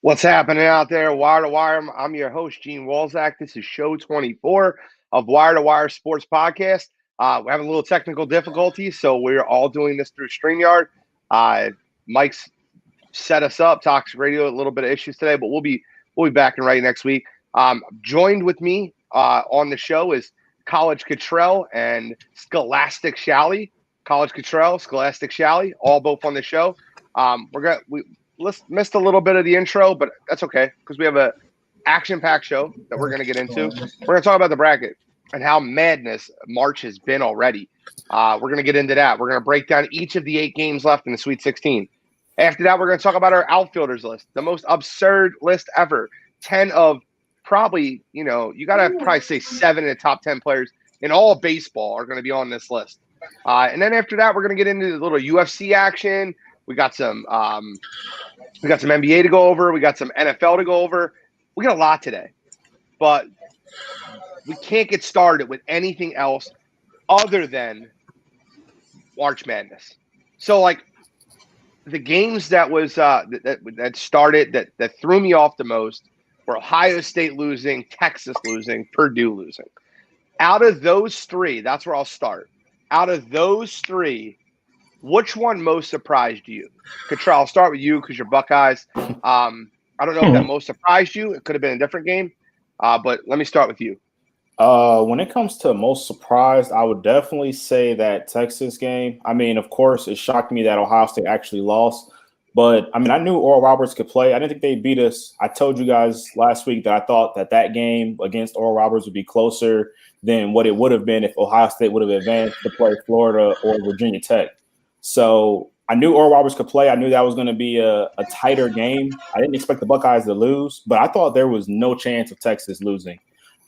What's happening out there? Wire to Wire. I'm your host, Gene Walzak. This is show 24 of Wire to Wire Sports Podcast. We're having a little technical difficulties, so we're all doing this through StreamYard. Mike's set us up, Talks Radio, a little bit of issues today, but we'll be back and right next week. Joined with me on the show is College Cottrell and Scholastic Shally. College Cottrell, Scholastic Shally, all both on the show. We missed a little bit of the intro, but that's okay because we have a action-packed show that we're going to get into. We're going to talk about the bracket and how madness March has been already. We're going to get into that. We're going to break down each of the 8 games left in the Sweet 16. After that, we're going to talk about our outfielders list, the most absurd list ever. 10 of probably, you got to probably say 7 of the top 10 players in all of baseball are going to be on this list. And then after that, we're going to get into the little UFC action. We got some NBA to go over. We got some NFL to go over. We got a lot today, but we can't get started with anything else other than March Madness. So, like, the games that was that started that threw me off the most were Ohio State losing, Texas losing, Purdue losing. Out of those 3, that's where I'll start. Out of those 3, which one most surprised you? Cottrell, I'll start with you because you're Buckeyes. I don't know if that most surprised you. It could have been a different game, but let me start with you. When it comes to most surprised, I would definitely say that Texas game. I mean, of course, it shocked me that Ohio State actually lost. But, I mean, I knew Oral Roberts could play. I didn't think they'd beat us. I told you guys last week that I thought that game against Oral Roberts would be closer than what it would have been if Ohio State would have advanced to play Florida or Virginia Tech. So I knew Oral Roberts could play. I knew that was going to be a tighter game. I didn't expect the Buckeyes to lose, but I thought there was no chance of Texas losing.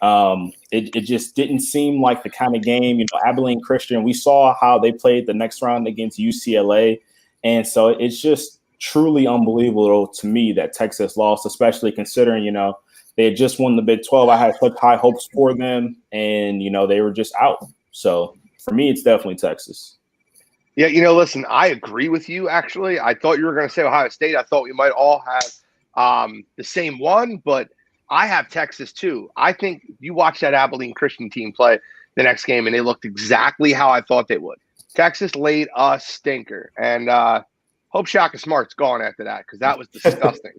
It just didn't seem like the kind of game, Abilene Christian, we saw how they played the next round against UCLA. And so it's just truly unbelievable to me that Texas lost, especially considering, they had just won the Big 12. I had such high hopes for them and, they were just out. So for me, it's definitely Texas. Yeah, listen, I agree with you, actually. I thought you were going to say Ohio State. I thought we might all have the same one, but I have Texas too. I think you watch that Abilene Christian team play the next game, and they looked exactly how I thought they would. Texas laid a stinker, and hope Shaka Smart's gone after that because that was disgusting.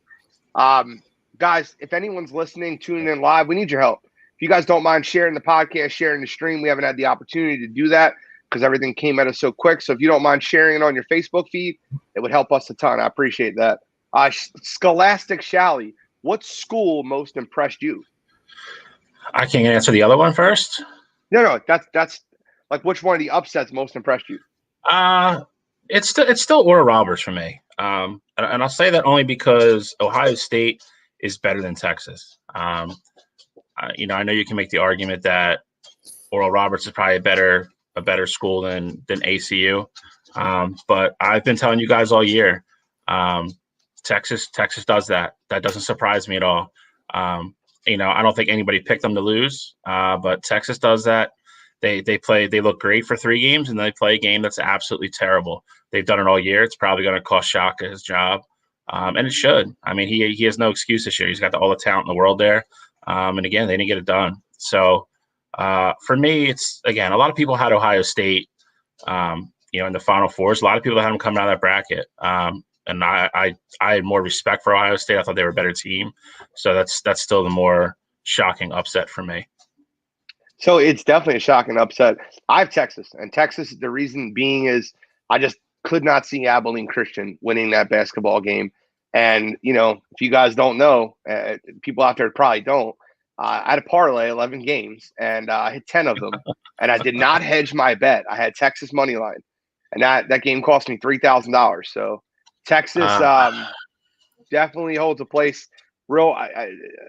Guys, if anyone's listening, tuning in live, we need your help. If you guys don't mind sharing the podcast, sharing the stream, we haven't had the opportunity to do that because everything came at us so quick. So if you don't mind sharing it on your Facebook feed, it would help us a ton. I appreciate that. Scholastic Shally, what school most impressed you? I can answer the other one first. No, that's like which one of the upsets most impressed you? It's still Oral Roberts for me. And I'll say that only because Ohio State is better than Texas. I know you can make the argument that Oral Roberts is probably a better school than ACU. But I've been telling you guys all year, Texas does that. That doesn't surprise me at all. I don't think anybody picked them to lose, but Texas does that. They look great for 3 games, and they play a game that's absolutely terrible. They've done it all year. It's probably going to cost Shaka his job, and it should. I mean, he has no excuse this year. He's got all the talent in the world there, and again, they didn't get it done. So for me, it's, again, a lot of people had Ohio State, in the Final Fours. A lot of people had them coming out of that bracket. And I had more respect for Ohio State. I thought they were a better team. So that's still the more shocking upset for me. So it's definitely a shocking upset. I have Texas. And Texas, the reason being is I just could not see Abilene Christian winning that basketball game. And, if you guys don't know, people out there probably don't, I had a parlay 11 games, and I hit 10 of them. And I did not hedge my bet. I had Texas money line. And that game cost me $3,000. So Texas definitely holds a place.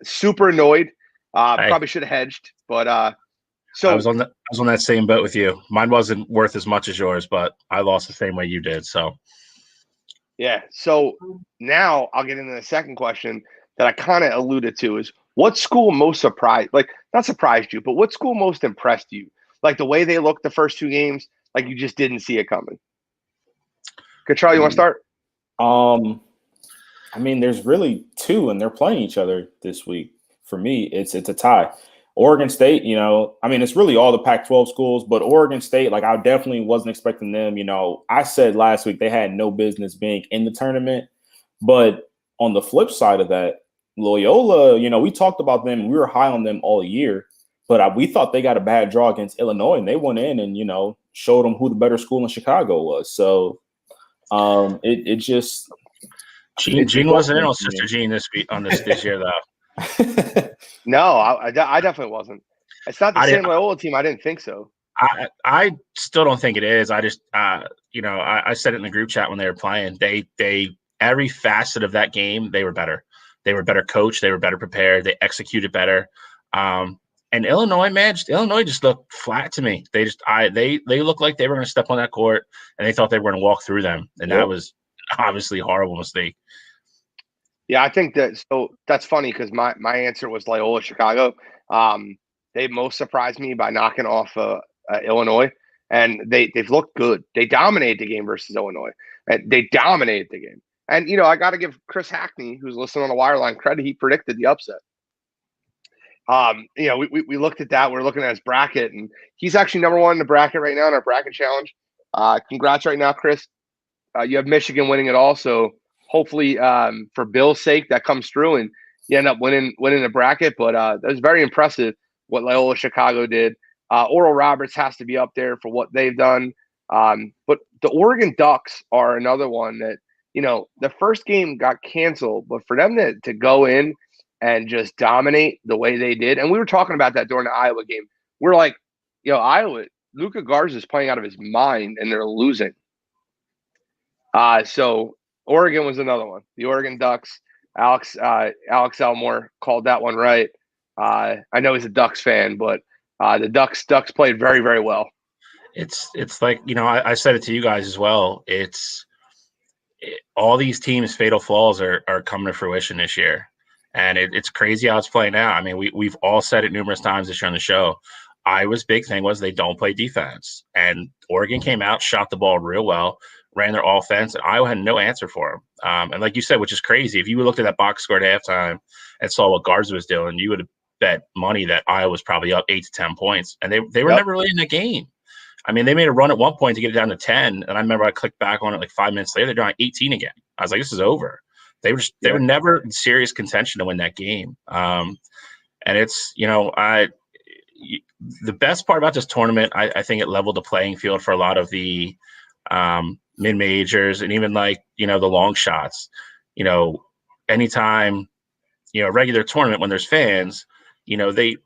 Super annoyed. Probably should have hedged, but so I was on that same boat with you. Mine wasn't worth as much as yours, but I lost the same way you did. So yeah. So now I'll get into the second question that I kind of alluded to is what school most surprised, like not surprised you, but what school most impressed you? Like the way they looked the first 2 games, like you just didn't see it coming. Cottrell, you want to start? I mean, there's really two, and they're playing each other this week. For me, it's a tie. Oregon State, I mean, it's really all the Pac-12 schools, but Oregon State, like, I definitely wasn't expecting them. I said last week they had no business being in the tournament. But on the flip side of that, Loyola, we talked about them. We were high on them all year, but we thought they got a bad draw against Illinois, and they went in and, showed them who the better school in Chicago was. So it just – Gene wasn't in on Sister Gene this year, though. No, I definitely wasn't. It's not the same Loyola team. I didn't think so. I still don't think it is. I just, I said it in the group chat when they were playing. They every facet of that game, they were better. They were better coached. They were better prepared. They executed better. And Illinois, man, Illinois just looked flat to me. They looked like they were going to step on that court, and they thought they were going to walk through them. And that was obviously a horrible mistake. Yeah, I think that's funny because my answer was Loyola Chicago. They most surprised me by knocking off Illinois, and they've looked good. They dominated the game versus Illinois. They dominated the game. And, I got to give Chris Hackney, who's listening on the Wireline, credit. He predicted the upset. We looked at that. We're looking at his bracket, and he's actually number one in the bracket right now in our bracket challenge. Congrats right now, Chris. You have Michigan winning it all, so hopefully for Bill's sake that comes through and you end up winning the bracket. But that was very impressive what Loyola Chicago did. Oral Roberts has to be up there for what they've done. But the Oregon Ducks are another one that, the first game got canceled, but for them to go in and just dominate the way they did. And we were talking about that during the Iowa game. We're like, Iowa, Luka Garza is playing out of his mind and they're losing. So Oregon was another one. The Oregon Ducks, Alex Elmore called that one right. I know he's a Ducks fan, but the Ducks played very, very well. It's like, I said it to you guys as well. All these teams' fatal flaws are coming to fruition this year. And it's crazy how it's playing out. I mean, we've all said it numerous times this year on the show. Iowa's big thing was they don't play defense. And Oregon came out, shot the ball real well, ran their offense, and Iowa had no answer for them. And like you said, which is crazy, if you looked at that box score at halftime and saw what Garza was doing, you would have bet money that Iowa was probably up 8 to 10 points. And they were never really in the game. I mean, they made a run at one point to get it down to 10. And I remember I clicked back on it like 5 minutes later, they're down 18 again. I was like, this is over. They were never in serious contention to win that game. And it's, the best part about this tournament, I think it leveled the playing field for a lot of the mid-majors and even like, the long shots. Anytime, regular tournament when there's fans, they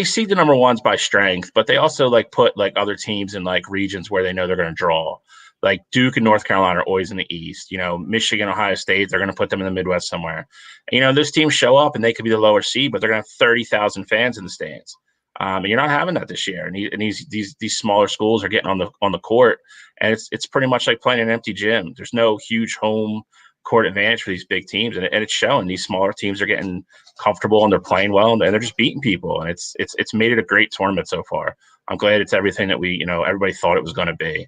see the number ones by strength, but they also like put like other teams in like regions where they know they're going to draw. Like Duke and North Carolina are always in the East. Michigan, Ohio State, they're going to put them in the Midwest somewhere. Those teams show up and they could be the lower seed, but they're going to have 30,000 fans in the stands. And you're not having that this year. And these smaller schools are getting on the court, and it's pretty much like playing an empty gym. There's no huge home court advantage for these big teams, and it's showing. These smaller teams are getting comfortable and they're playing well, and they're just beating people. And it's made it a great tournament so far. I'm glad it's everything that everybody thought it was going to be.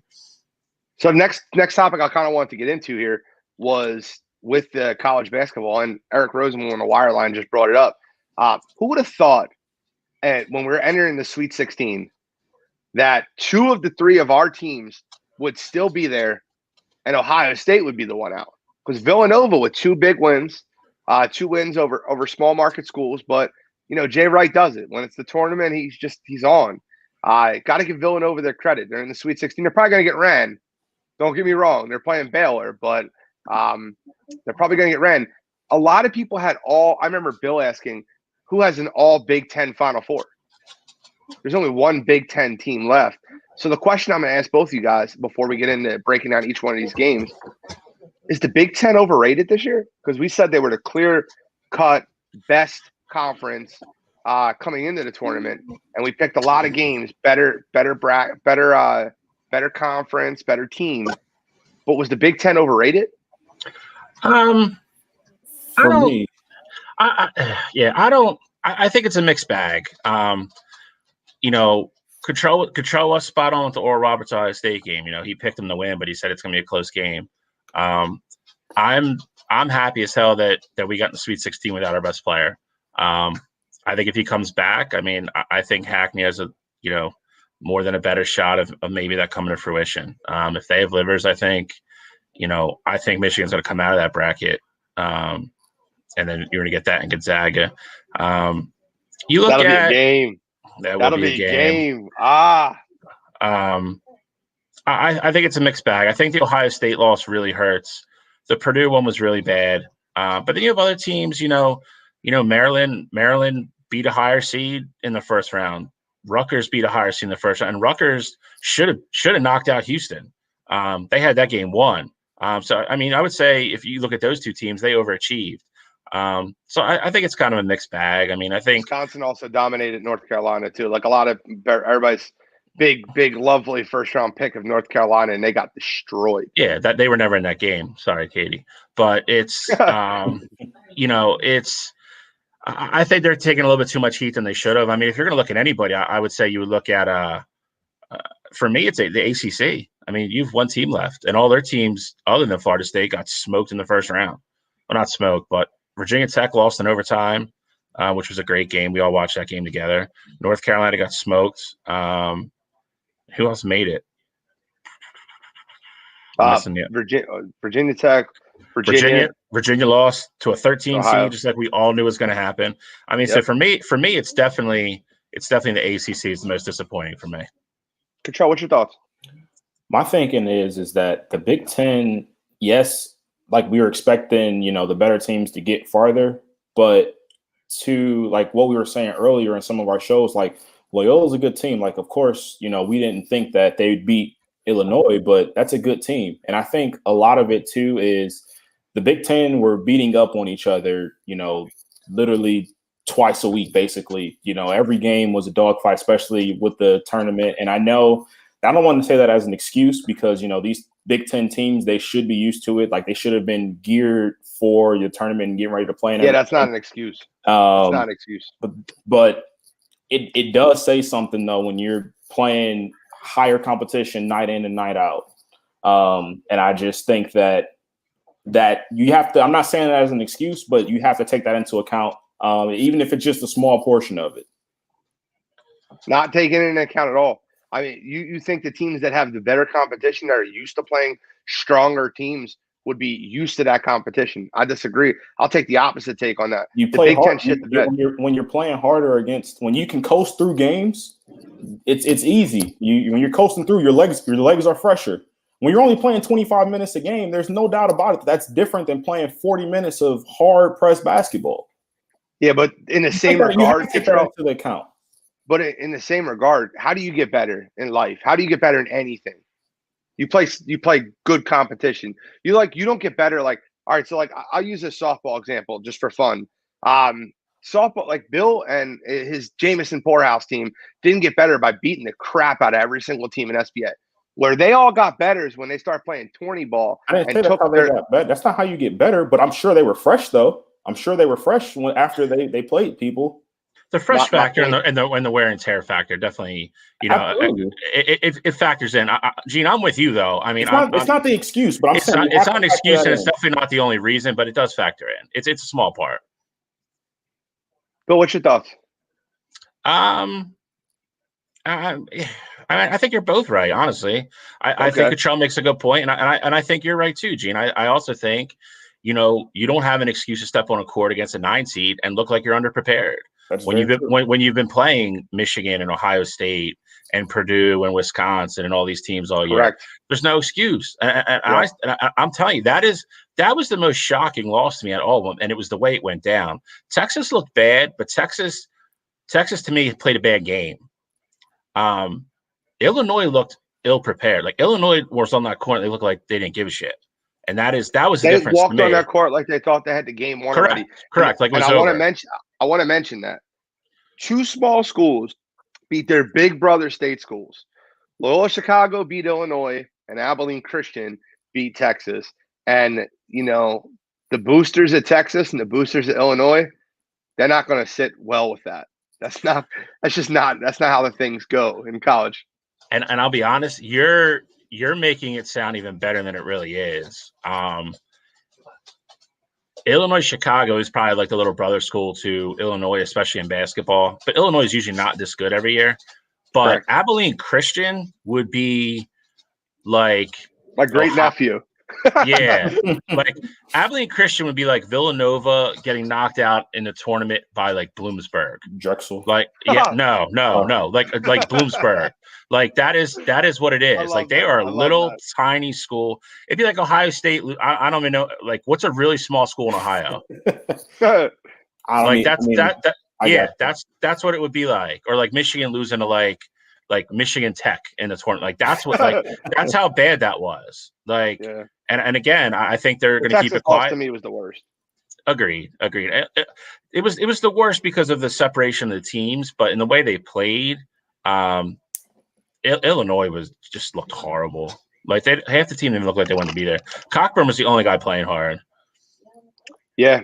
So next topic I kind of wanted to get into here was with the college basketball, and Eric Rosenblum on the Wireline just brought it up. Who would have thought when we were entering the Sweet 16 that 2 of the 3 of our teams would still be there and Ohio State would be the one out? Because Villanova with 2 big wins, 2 wins over small market schools, but Jay Wright does it. When it's the tournament, he's on. Got to give Villanova their credit. They're in the Sweet 16. They're probably going to get ran. Don't get me wrong. They're playing Baylor, but they're probably going to get ran. A lot of people had I remember Bill asking, who has an all Big Ten Final Four? There's only one Big Ten team left. So the question I'm going to ask both of you guys before we get into breaking down each one of these games, is the Big Ten overrated this year? Because we said they were the clear-cut best conference coming into the tournament, and we picked a lot of games, better conference, better team. But was the Big Ten overrated? I think it's a mixed bag. Control was spot on with the Oral Roberts Ohio State game. He picked them to win, but he said it's going to be a close game. I'm I'm happy as hell that we got in the Sweet 16 without our best player. I think if he comes back, I mean, I think Hackney has a more than a better shot of maybe that coming to fruition. If they have livers, I think Michigan's going to come out of that bracket, and then you're going to get that in Gonzaga. You look That'll at be a game. That'll be a game. I think it's a mixed bag. I think the Ohio State loss really hurts. The Purdue one was really bad. But then you have other teams, Maryland beat a higher seed in the first round. Rutgers beat a higher seed in the first round. And Rutgers should have knocked out Houston. They had that game won. So, I mean, I would say if you look at those two teams, they overachieved. So I think it's kind of a mixed bag. I mean, I think Wisconsin also dominated North Carolina too. Like a lot of everybody's big, lovely first round pick of North Carolina, and they got destroyed. Yeah, that they were never in that game. Sorry, Katie, but it's it's. I think they're taking a little bit too much heat than they should have. I mean, if you're going to look at anybody, I would say you would look at for me, it's the ACC. I mean, you've one team left, and all their teams other than Florida State got smoked in the first round. Well, not smoked, but Virginia Tech lost in overtime, which was a great game. We all watched that game together. North Carolina got smoked. Who else made it? Virginia Tech. Virginia lost to a 13 seed, just like we all knew was going to happen. I mean, So for me, it's definitely the ACC is the most disappointing for me. Trout, what's your thoughts? My thinking is that the Big Ten, yes, like we were expecting, the better teams to get farther, but to like what we were saying earlier in some of our shows, like Loyola's a good team. Like, of course, we didn't think that they'd beat Illinois, but that's a good team. And I think a lot of it too is the Big Ten were beating up on each other, literally twice a week, basically. Every game was a dogfight, especially with the tournament. And I know I don't want to say that as an excuse because, these Big Ten teams, they should be used to it. Like they should have been geared for your tournament and getting ready to play. Yeah, that's not an excuse. It's not an excuse. But it does say something, though, when you're playing higher competition night in and night out. And I just think that you have to – I'm not saying that as an excuse, but you have to take that into account, even if it's just a small portion of it. Not taking it into account at all. I mean, you think the teams that have the better competition that are used to playing stronger teams would be used to that competition. I disagree. I'll take the opposite take on that. You play hard when you're playing harder against when you can coast through games. It's easy. When you're coasting through, your legs are fresher. When you're only playing 25 minutes a game, there's no doubt about it. That's different than playing 40 minutes of hard press basketball. Yeah, but in the same regard, take that into account. But in the same regard, how do you get better in life? How do you get better in anything? You play good competition. You don't get better all right. So I'll use a softball example just for fun. Softball, like Bill and his Jamison Poorhouse team didn't get better by beating the crap out of every single team in SBA. Where they all got better is when they start playing tourney ball. I didn't say that's how they got better. That's not how you get better, but I'm sure they were fresh though. I'm sure they were fresh after they played people. The fresh factor and the wear and tear factor definitely, it factors in. Gene, I'm with you though. I mean, it's not the excuse, but it's not an excuse, and it's definitely not the only reason, but it does factor in. It's a small part. Bill, what's your thoughts? I think you're both right. Honestly, I think Cottrell makes a good point, and I think you're right too, Gene. I also think, you don't have an excuse to step on a court against a 9 seed and look like you're underprepared. When you've been playing Michigan and Ohio State and Purdue and Wisconsin and all these teams all year, Correct. There's no excuse. I'm telling you, that was the most shocking loss to me at all of them, and it was the way it went down. Texas looked bad, but Texas to me played a bad game. Illinois looked ill prepared. Like Illinois was on that court, they looked like they didn't give a shit. And that was the difference. They walked on that court like they thought they had the game won already. Correct. Like, I want to mention that 2 small schools beat their big brother state schools. Loyola Chicago beat Illinois, and Abilene Christian beat Texas. And the boosters at Texas and the boosters at Illinois, they're not going to sit well with that. That's not how the things go in college. And I'll be honest, you're making it sound even better than it really is. Illinois Chicago is probably like the little brother school to Illinois, especially in basketball. But Illinois is usually not this good every year. But Correct. Abilene Christian would be like my great nephew. Yeah, like Abilene Christian would be like Villanova getting knocked out in the tournament by like Bloomsburg, Drexel. like no, like Bloomsburg, like that is what it is. Like they are a little tiny school. It'd be like Ohio State. I don't even know. Like what's a really small school in Ohio? That's what it would be like, or like Michigan losing to like Michigan Tech in the tournament. Like that's what that's how bad that was. Like, and again, I think they're going to keep it quiet. To me, was the worst. Agreed. It was the worst because of the separation of the teams, but in the way they played, Illinois just looked horrible. Like half the team didn't look like they wanted to be there. Cockburn was the only guy playing hard. Yeah.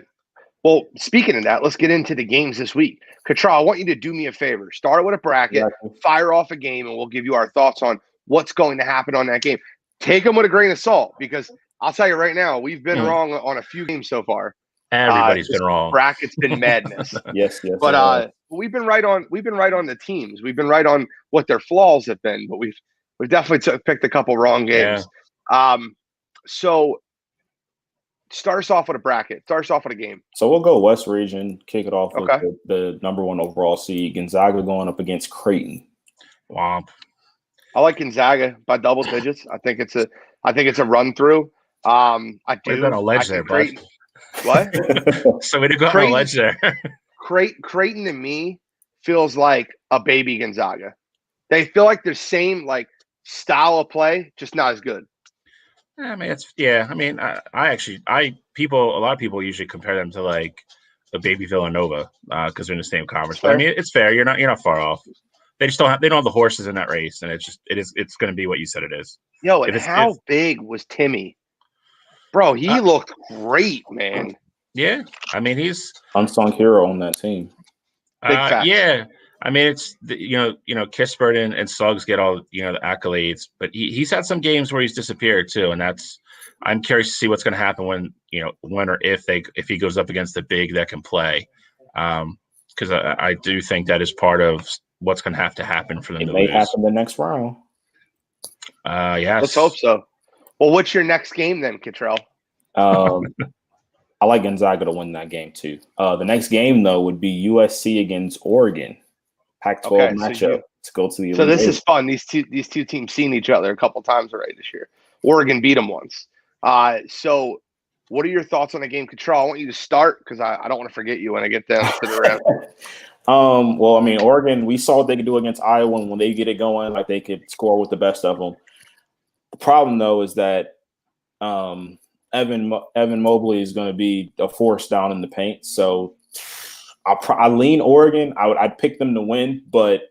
Well, speaking of that, let's get into the games this week. Katra, I want you to do me a favor. Start with a bracket, fire off a game, and we'll give you our thoughts on what's going to happen on that game. Take them with a grain of salt, because I'll tell you right now, we've been wrong on a few games so far. Everybody's been wrong. Bracket's been madness. Yes. But we've been right on. We've been right on the teams. We've been right on what their flaws have been. But we've definitely picked a couple wrong games. Yeah. So start us off with a bracket. Start us off with a game. So we'll go West Region. Kick it off with the number 1 overall seed, Gonzaga, going up against Creighton. Womp. I like Gonzaga by double digits. I think it's a run through. I do. We've got a ledge there, Creighton, what? So we did go on a ledge there. Creighton to me feels like a baby Gonzaga. They feel like they're same like style of play, just not as good. I mean, a lot of people usually compare them to like a baby Villanova because they're in the same conference. But I mean, it's fair. You're not far off. They just don't have the horses in that race, and it's going to be what you said it is. Yo, and how big was Timmy? Bro, he looked great, man. Yeah, I mean, he's unsung hero on that team. Yeah, I mean, it's Kispert and Suggs get all the accolades, but he's had some games where he's disappeared too, and I'm curious to see what's going to happen when or if he goes up against the big that can play, because I do think that is part of what's going to have to happen for them. It may happen the next round. Yes. Let's hope so. Well, what's your next game then, Kittrell? I like Gonzaga to win that game too. The next game though would be USC against Oregon, Pac-12 matchup. To go to the so this is fun. These two teams seen each other a couple times already this year. Oregon beat them once. So what are your thoughts on the game, Kittrell? I want you to start because I don't want to forget you when I get down to the round. Well, I mean, Oregon, we saw what they could do against Iowa, and when they get it going, like they could score with the best of them. The problem, though, is that Evan Mobley is going to be a force down in the paint. So I lean Oregon. I'd pick them to win, but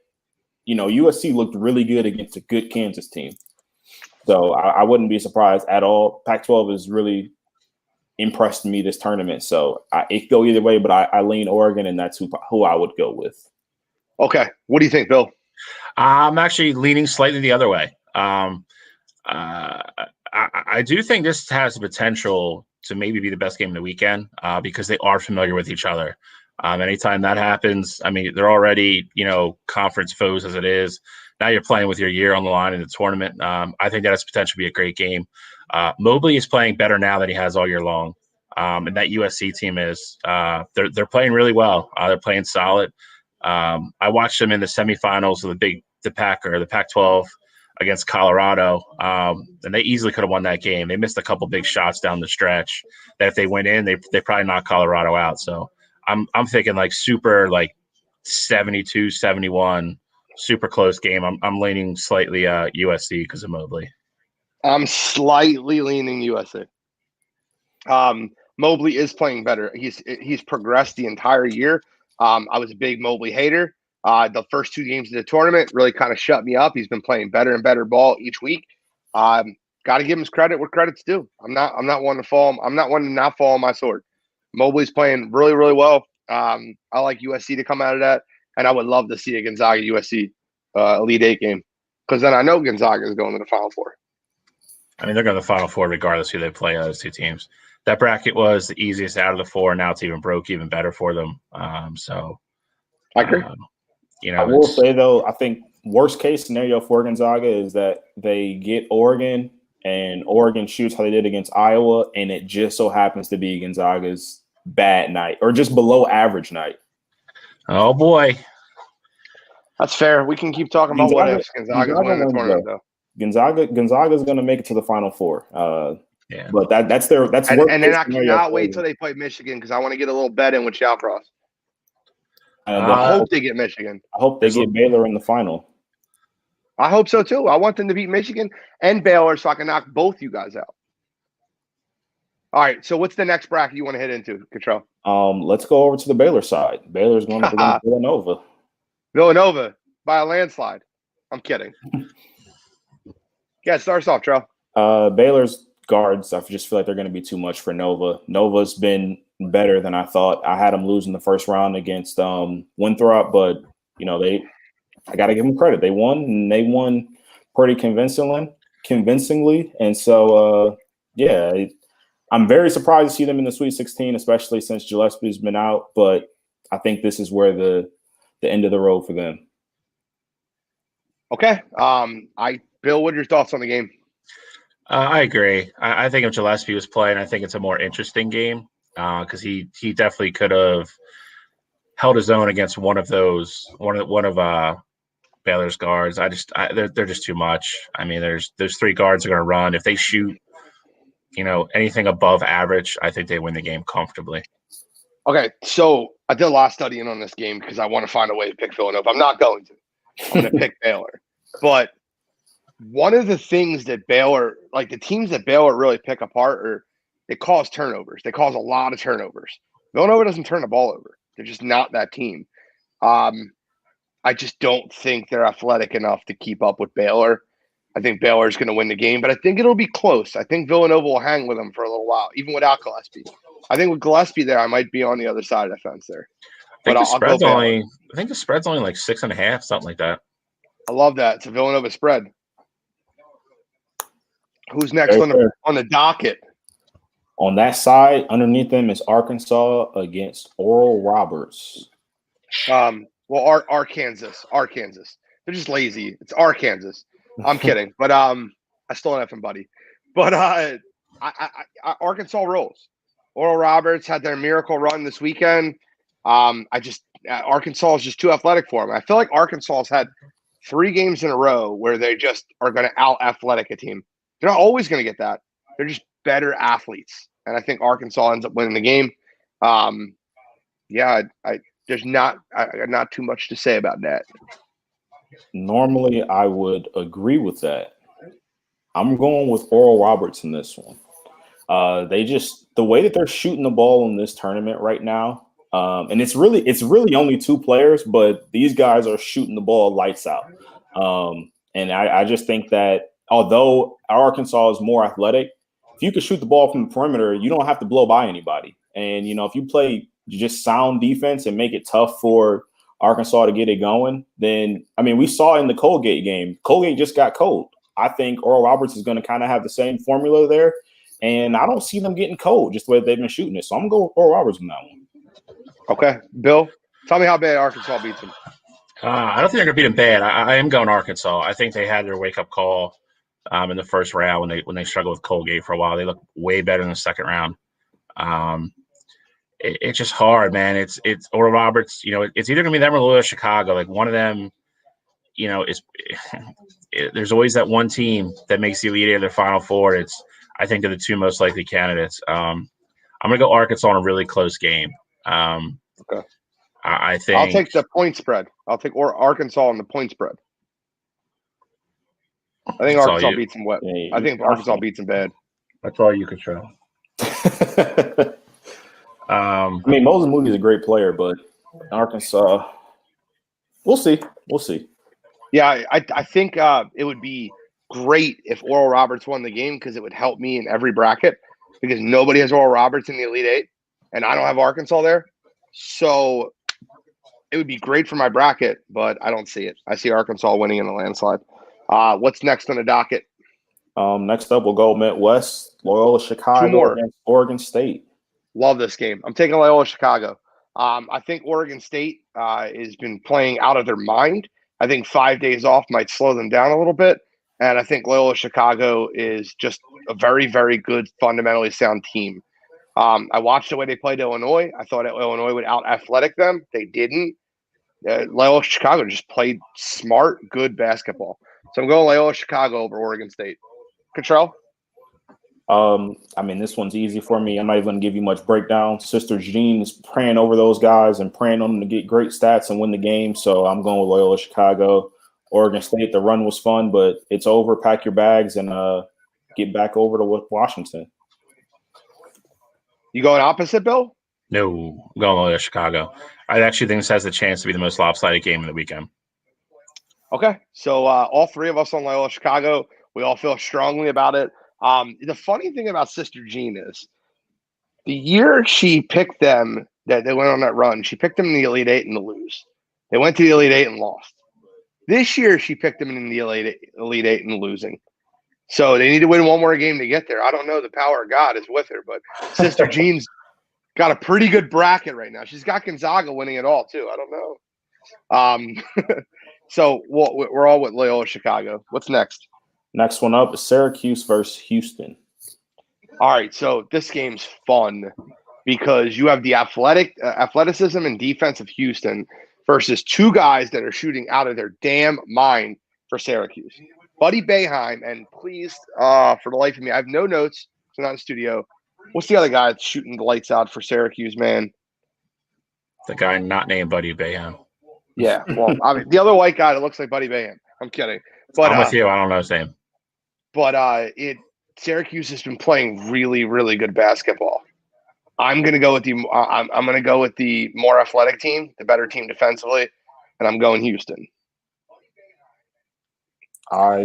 USC looked really good against a good Kansas team. So I wouldn't be surprised at all. Pac-12 has really impressed me this tournament. So it could go either way, but I lean Oregon, and that's who I would go with. Okay. What do you think, Bill? I'm actually leaning slightly the other way. I do think this has the potential to maybe be the best game of the weekend because they are familiar with each other. Anytime that happens, I mean, they're already, conference foes as it is. Now you're playing with your year on the line in the tournament. I think that has potential to be a great game. Mobley is playing better now than he has all year long. And that USC team is. They're playing really well. They're playing solid. I watched them in the semifinals of the Pac-12 against Colorado, and they easily could have won that game. They missed a couple big shots down the stretch that if they went in, they probably knocked Colorado out. So I'm thinking like super like 72-71, super close game. I'm leaning slightly USC because of Mobley. I'm slightly leaning USC. Mobley is playing better. He's progressed the entire year. I was a big Mobley hater. The first 2 games of the tournament really kind of shut me up. He's been playing better and better ball each week. Got to give him credit where credit's due. I'm not one to fall. I'm not one to not fall on my sword. Mobley's playing really, really well. I like USC to come out of that, and I would love to see a Gonzaga USC Elite 8 game because then I know Gonzaga is going to the Final Four. I mean, they're going to the Final Four regardless who they play. Those two teams. That bracket was the easiest out of the four. Now it's even better for them. I agree. I will say though, I think worst case scenario for Gonzaga is that they get Oregon and Oregon shoots how they did against Iowa, and it just so happens to be Gonzaga's bad night or just below average night. Oh boy, that's fair. We can keep talking about what ifs. Gonzaga's winning the tournament though. Gonzaga's going to make it to the Final Four. Yeah, but that's and then I cannot wait till they play Michigan because I want to get a little bet in with Shallcross. I hope they get Michigan. I hope they get Baylor in the final. I hope so too. I want them to beat Michigan and Baylor so I can knock both you guys out. All right. So what's the next bracket you want to hit into, Cottrell? Let's go over to the Baylor side. Baylor's going to Villanova. Villanova by a landslide. I'm kidding. Yeah, start us off, Trout. Baylor's guards, I just feel like they're going to be too much for Nova. Nova's been better than I thought. I had them lose in the first round against Winthrop, but I got to give them credit. They won, and they won pretty convincingly. And so, I'm very surprised to see them in the Sweet 16, especially since Gillespie's been out. But I think this is where the end of the road for them. Okay. Bill, what are your thoughts on the game? I agree. I think if Gillespie was playing, I think it's a more interesting game because he definitely could have held his own against one of Baylor's guards. They're just too much. I mean, there's three guards are going to run. If they shoot, anything above average, I think they win the game comfortably. Okay, so I did a lot of studying on this game because I want to find a way to pick Villanova. I'm not going to. I'm going to pick Baylor. But one of the things that Baylor, like the teams that Baylor really pick apart, are they cause turnovers. They cause a lot of turnovers. Villanova doesn't turn the ball over. They're just not that team. I just don't think they're athletic enough to keep up with Baylor. I think Baylor is going to win the game, but I think it'll be close. I think Villanova will hang with them for a little while, even without Gillespie. I think with Gillespie there, I might be on the other side of the fence there. I think the spread's only like 6.5, something like that. I love that. It's a Villanova spread. Who's next on the docket? On that side, underneath them is Arkansas against Oral Roberts. Arkansas. They're just lazy. It's Arkansas. I'm kidding, but I stole that from Buddy. But Arkansas rolls. Oral Roberts had their miracle run this weekend. Arkansas is just too athletic for them. I feel like Arkansas has had 3 games in a row where they just are going to out-athletic a team. They're not always going to get that. They're just better athletes. And I think Arkansas ends up winning the game. There's not too much to say about that. Normally, I would agree with that. I'm going with Oral Roberts in this one. The way that they're shooting the ball in this tournament right now, and it's really only 2 players, but these guys are shooting the ball lights out. And I just think that although Arkansas is more athletic, if you can shoot the ball from the perimeter, you don't have to blow by anybody. And, if you play just sound defense and make it tough for Arkansas to get it going, then, we saw in the Colgate game, Colgate just got cold. I think Oral Roberts is going to kind of have the same formula there. And I don't see them getting cold just the way they've been shooting it. So I'm going to go with Oral Roberts on that one. Okay. Bill, tell me how bad Arkansas beats them. I don't think they're going to beat them bad. I am going Arkansas. I think they had their wake-up call in the first round when they struggled with Colgate for a while. They look way better in the second round. It's just hard, man. It's Oral Roberts. It's either going to be them or Loyola Chicago. Like one of them, there's always that one team that makes the Elite Eight of their Final Four. I think they're the 2 most likely candidates. I'm going to go Arkansas in a really close game. Okay. I think I'll take the point spread. I'll take Arkansas on the point spread. I think Arkansas beats them wet. I think Arkansas beats them bad. That's all you control. Moses Moody is a great player, but Arkansas, we'll see. Yeah, I think it would be great if Oral Roberts won the game because it would help me in every bracket because nobody has Oral Roberts in the Elite Eight, and I don't have Arkansas there. So it would be great for my bracket, but I don't see it. I see Arkansas winning in a landslide. What's next on the docket? Next up, we'll go Midwest. Loyola Chicago against Oregon State. Love this game. I'm taking Loyola Chicago. I think Oregon State has been playing out of their mind. I think 5 days off might slow them down a little bit. And I think Loyola Chicago is just a very, very good, fundamentally sound team. I watched the way they played Illinois. I thought Illinois would out-athletic them. They didn't. Loyola Chicago just played smart, good basketball. So I'm going Loyola Chicago over Oregon State. Control? I mean, this one's easy for me. I'm not even going to give you much breakdown. Sister Jean is praying over those guys and praying on them to get great stats and win the game. So I'm going with Loyola Chicago. Oregon State, the run was fun, but it's over. Pack your bags and get back over to Washington. You going opposite, Bill? No, I'm going Loyola Chicago. I actually think this has the chance to be the most lopsided game of the weekend. Okay, so all three of us on Loyola Chicago, we all feel strongly about it. The funny thing about Sister Jean is the year she picked them, that they went on that run, she picked them in the Elite Eight and to lose. They went to the Elite Eight and lost. This year, she picked them in the Elite Eight and losing. So they need to win one more game to get there. I don't know. The power of God is with her, but Sister Jean's got a pretty good bracket right now. She's got Gonzaga winning it all, too. I don't know. So we're all with Loyola Chicago. What's next? Next one up is Syracuse versus Houston. All right, so this game's fun because you have the athleticism and defense of Houston versus two guys that are shooting out of their damn mind for Syracuse. Buddy Boeheim, and please, for the life of me, I have no notes, so I'm not in the studio. What's the other guy that's shooting the lights out for Syracuse, man? The guy not named Buddy Boeheim. Yeah, well, I mean, the other white guy that looks like Buddy Boeheim. I'm kidding. But I'm with you. I don't know his name. But Syracuse has been playing really, really good basketball. I'm gonna go with the more athletic team, the better team defensively, and I'm going Houston. I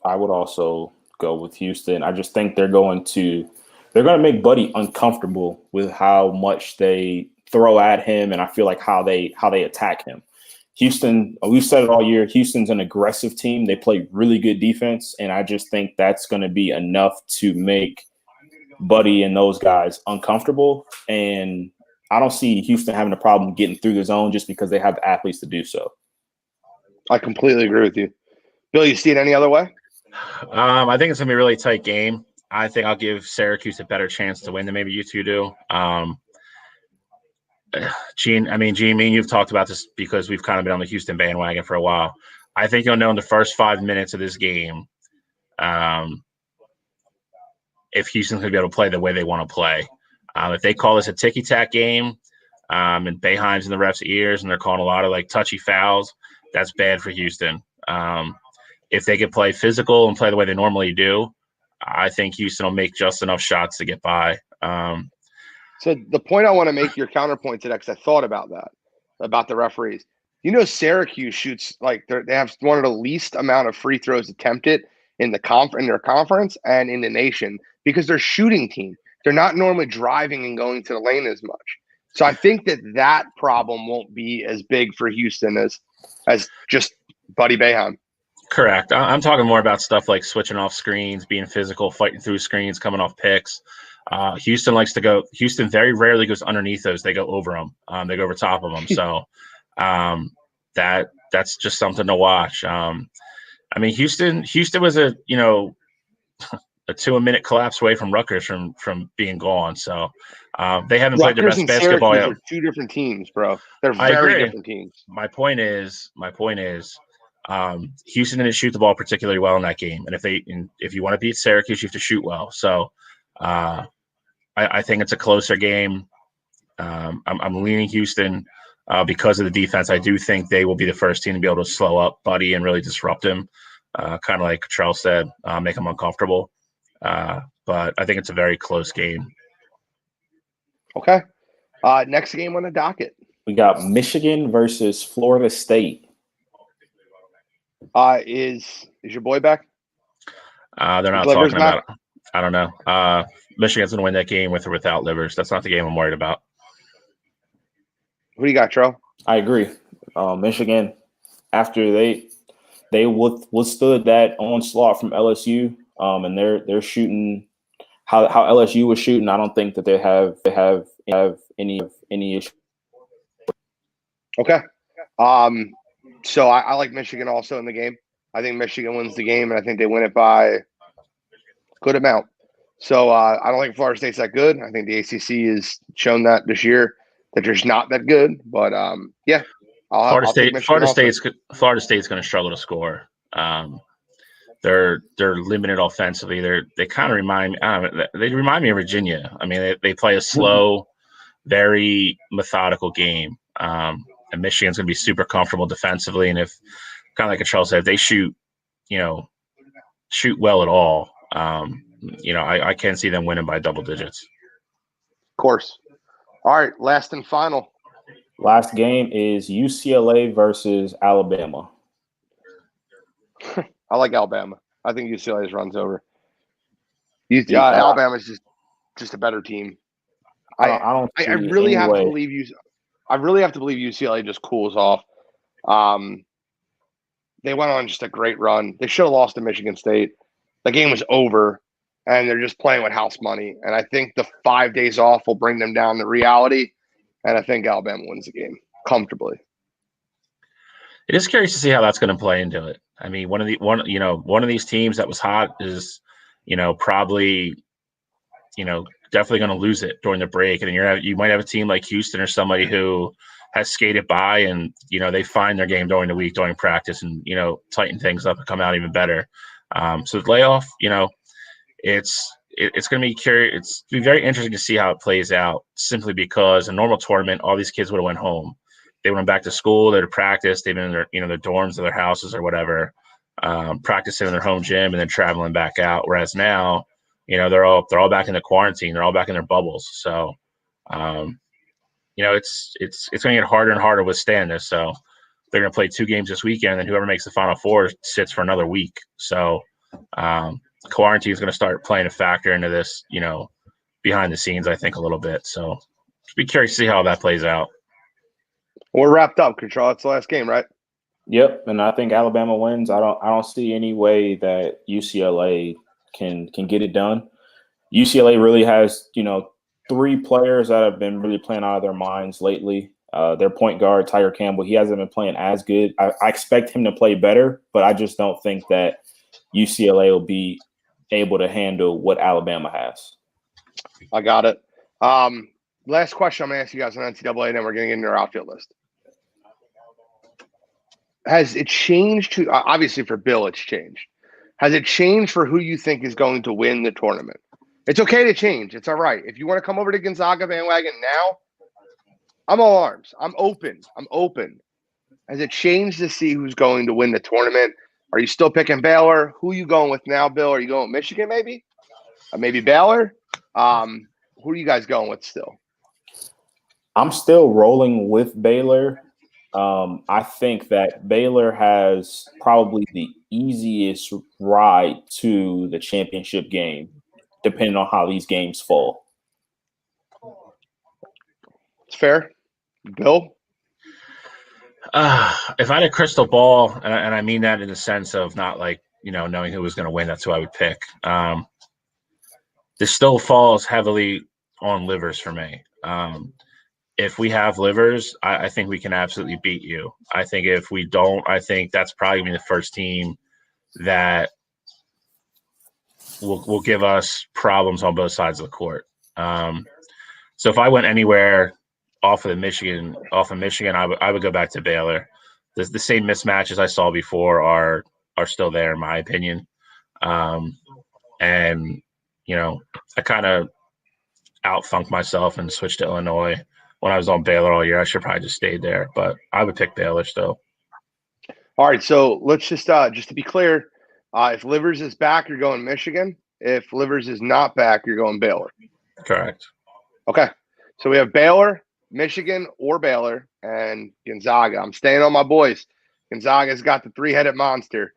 would also go with Houston. I just think they're going to make Buddy uncomfortable with how much they throw at him, and I feel like how they attack him. Houston, we've said it all year, Houston's an aggressive team. They play really good defense, and I just think that's going to be enough to make Buddy and those guys uncomfortable. And I don't see Houston having a problem getting through the zone just because they have the athletes to do so. I completely agree with you. Bill, you see it any other way? I think it's going to be a really tight game. I think I'll give Syracuse a better chance to win than maybe you two do. Gene, me and you've talked about this because we've kind of been on the Houston bandwagon for a while. I think you'll know in the first 5 minutes of this game if Houston's going to be able to play the way they want to play. If they call this a ticky-tack game and Boeheim's in the refs' ears and they're calling a lot of touchy fouls, that's bad for Houston. If they can play physical and play the way they normally do, I think Houston will make just enough shots to get by. So the point I want to make, your counterpoint to that, because I thought about that, about the referees. Syracuse shoots they have one of the least amount of free throws attempted in their conference and in the nation because they're shooting team. They're not normally driving and going to the lane as much. So I think that problem won't be as big for Houston as just Buddy Boeheim. Correct. I'm talking more about stuff like switching off screens, being physical, fighting through screens, coming off picks. Houston very rarely goes underneath those. They go over them. They go over top of them. So that's just something to watch. Houston was a 2-minute collapse away from Rutgers from being gone. So they haven't played their best basketball yet. Are two different teams, bro. They're very different teams. My point is Houston didn't shoot the ball particularly well in that game. And if you want to beat Syracuse, you have to shoot well. So I think it's a closer game. I'm leaning Houston because of the defense. I do think they will be the first team to be able to slow up Buddy and really disrupt him, kind of like Trout said, make him uncomfortable. But I think it's a very close game. Okay. Next game on the docket. We got Michigan versus Florida State. Is your boy back? They're not talking about it. I don't know. Michigan's going to win that game with or without Livers. That's not the game I'm worried about. Who do you got, Tro? I agree. Michigan, after they withstood that onslaught from LSU, and they're shooting how LSU was shooting. I don't think that they have any issue. Okay. So I like Michigan also in the game. I think Michigan wins the game, and I think they win it by a good amount. So I don't think Florida State's that good. I think the ACC has shown that this year that they're just not that good. But yeah, I'll take Michigan Florida State's going to struggle to score. They're limited offensively. They kind of remind me. They remind me of Virginia. I mean, they play a slow, very methodical game. And Michigan's going to be super comfortable defensively. And if, kind of like Charles said, if they shoot well at all, I can't see them winning by double digits. Of course. All right, last and final. Last game is UCLA versus Alabama. I like Alabama. I think UCLA's runs over. Alabama's just a better team. I really have to believe UCLA just cools off. They went on just a great run. They should have lost to Michigan State. The game was over, and they're just playing with house money. And I think the 5 days off will bring them down to reality. And I think Alabama wins the game comfortably. It is curious to see how that's going to play into it. I mean, one of these teams that was hot is, probably, definitely going to lose it during the break. And you might have a team like Houston or somebody who has skated by and, they find their game during the week, during practice and, tighten things up and come out even better. So the layoff, it's going to be curious. It's going to be very interesting to see how it plays out, simply because a normal tournament, all these kids would have went home. They went back to school, they're to practice, they've been in their, their dorms or their houses or whatever, practicing in their home gym and then traveling back out. Whereas now, they're all back in the quarantine, they're all back in their bubbles. So, it's going to get harder and harder to withstand this. So they're going to play 2 games this weekend, and whoever makes the Final Four sits for another week. So quarantine is going to start playing a factor into this, behind the scenes, I think, a little bit. So just be curious to see how that plays out. We're wrapped up, Control. It's the last game, right? Yep, and I think Alabama wins. I don't see any way that UCLA can get it done. UCLA really has, 3 players that have been really playing out of their minds lately. Their point guard, Tyler Campbell, he hasn't been playing as good. I expect him to play better, but I just don't think that UCLA will be able to handle what Alabama has. I got it. Last question I'm going to ask you guys on NCAA, and then we're going to get into our outfield list. Has it changed to – obviously for Bill it's changed. Has it changed for who you think is going to win the tournament? It's okay to change. It's all right. If you want to come over to Gonzaga bandwagon now, I'm all arms. I'm open. Has it changed to see who's going to win the tournament? Are you still picking Baylor? Who are you going with now, Bill? Are you going with Michigan maybe? Maybe Baylor? Who are you guys going with still? I'm still rolling with Baylor. I think that Baylor has probably the easiest ride to the championship game, depending on how these games fall. It's fair. Bill? If I had a crystal ball, and I mean that in the sense of not like, knowing who was going to win, that's who I would pick. This still falls heavily on Livers for me. If we have Livers, I think we can absolutely beat you. I think if we don't, I think that's probably going to be the first team that will give us problems on both sides of the court. So if I went anywhere off of Michigan, I would go back to Baylor. The same mismatches I saw before are still there, in my opinion. And I kind of outfunked myself and switched to Illinois when I was on Baylor all year. I should probably just stayed there, but I would pick Baylor still. All right, so let's just to be clear, if Livers is back, you're going Michigan. If Livers is not back, you're going Baylor. Correct. Okay, so we have Baylor, Michigan, or Baylor, and Gonzaga. I'm staying on my boys. Gonzaga's got the 3-headed monster.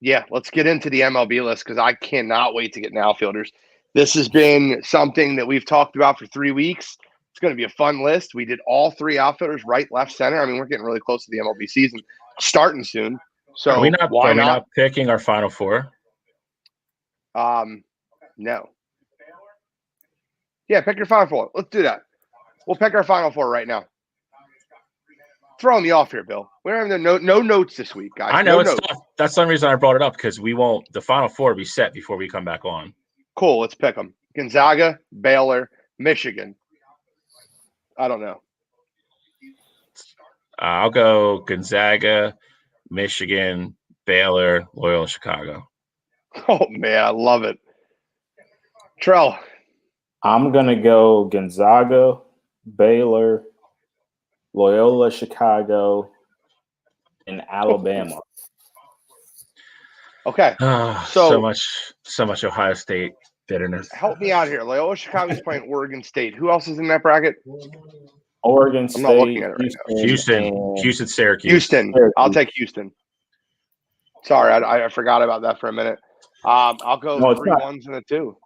Yeah, let's get into the MLB list because I cannot wait to get in Outfielders. This has been something that we've talked about for 3 weeks. It's going to be a fun list. We did all 3 outfielders, right, left, center. I mean, we're getting really close to the MLB season starting soon. So are we not picking our Final Four? No. Yeah, pick your Final Four. Let's do that. We'll pick our Final Four right now. Throwing me off here, Bill. We don't have no notes this week, guys. I know no it's notes. tough. That's the reason I brought it up, because the Final Four will be set before we come back on. Cool. Let's pick them. Gonzaga, Baylor, Michigan. I don't know. I'll go Gonzaga, Michigan, Baylor, Loyola Chicago. Oh, man, I love it. Trell. I'm going to go Gonzaga, Baylor, Loyola Chicago, and Alabama. Okay. So much Ohio State bitterness. Help me out here. Loyola Chicago's playing Oregon State. Who else is in that bracket? Oregon State. I'm not looking at it right now. Houston, Syracuse. Houston. I'll take Houston. Sorry, I forgot about that for a minute. I'll go 3 1s and a 2.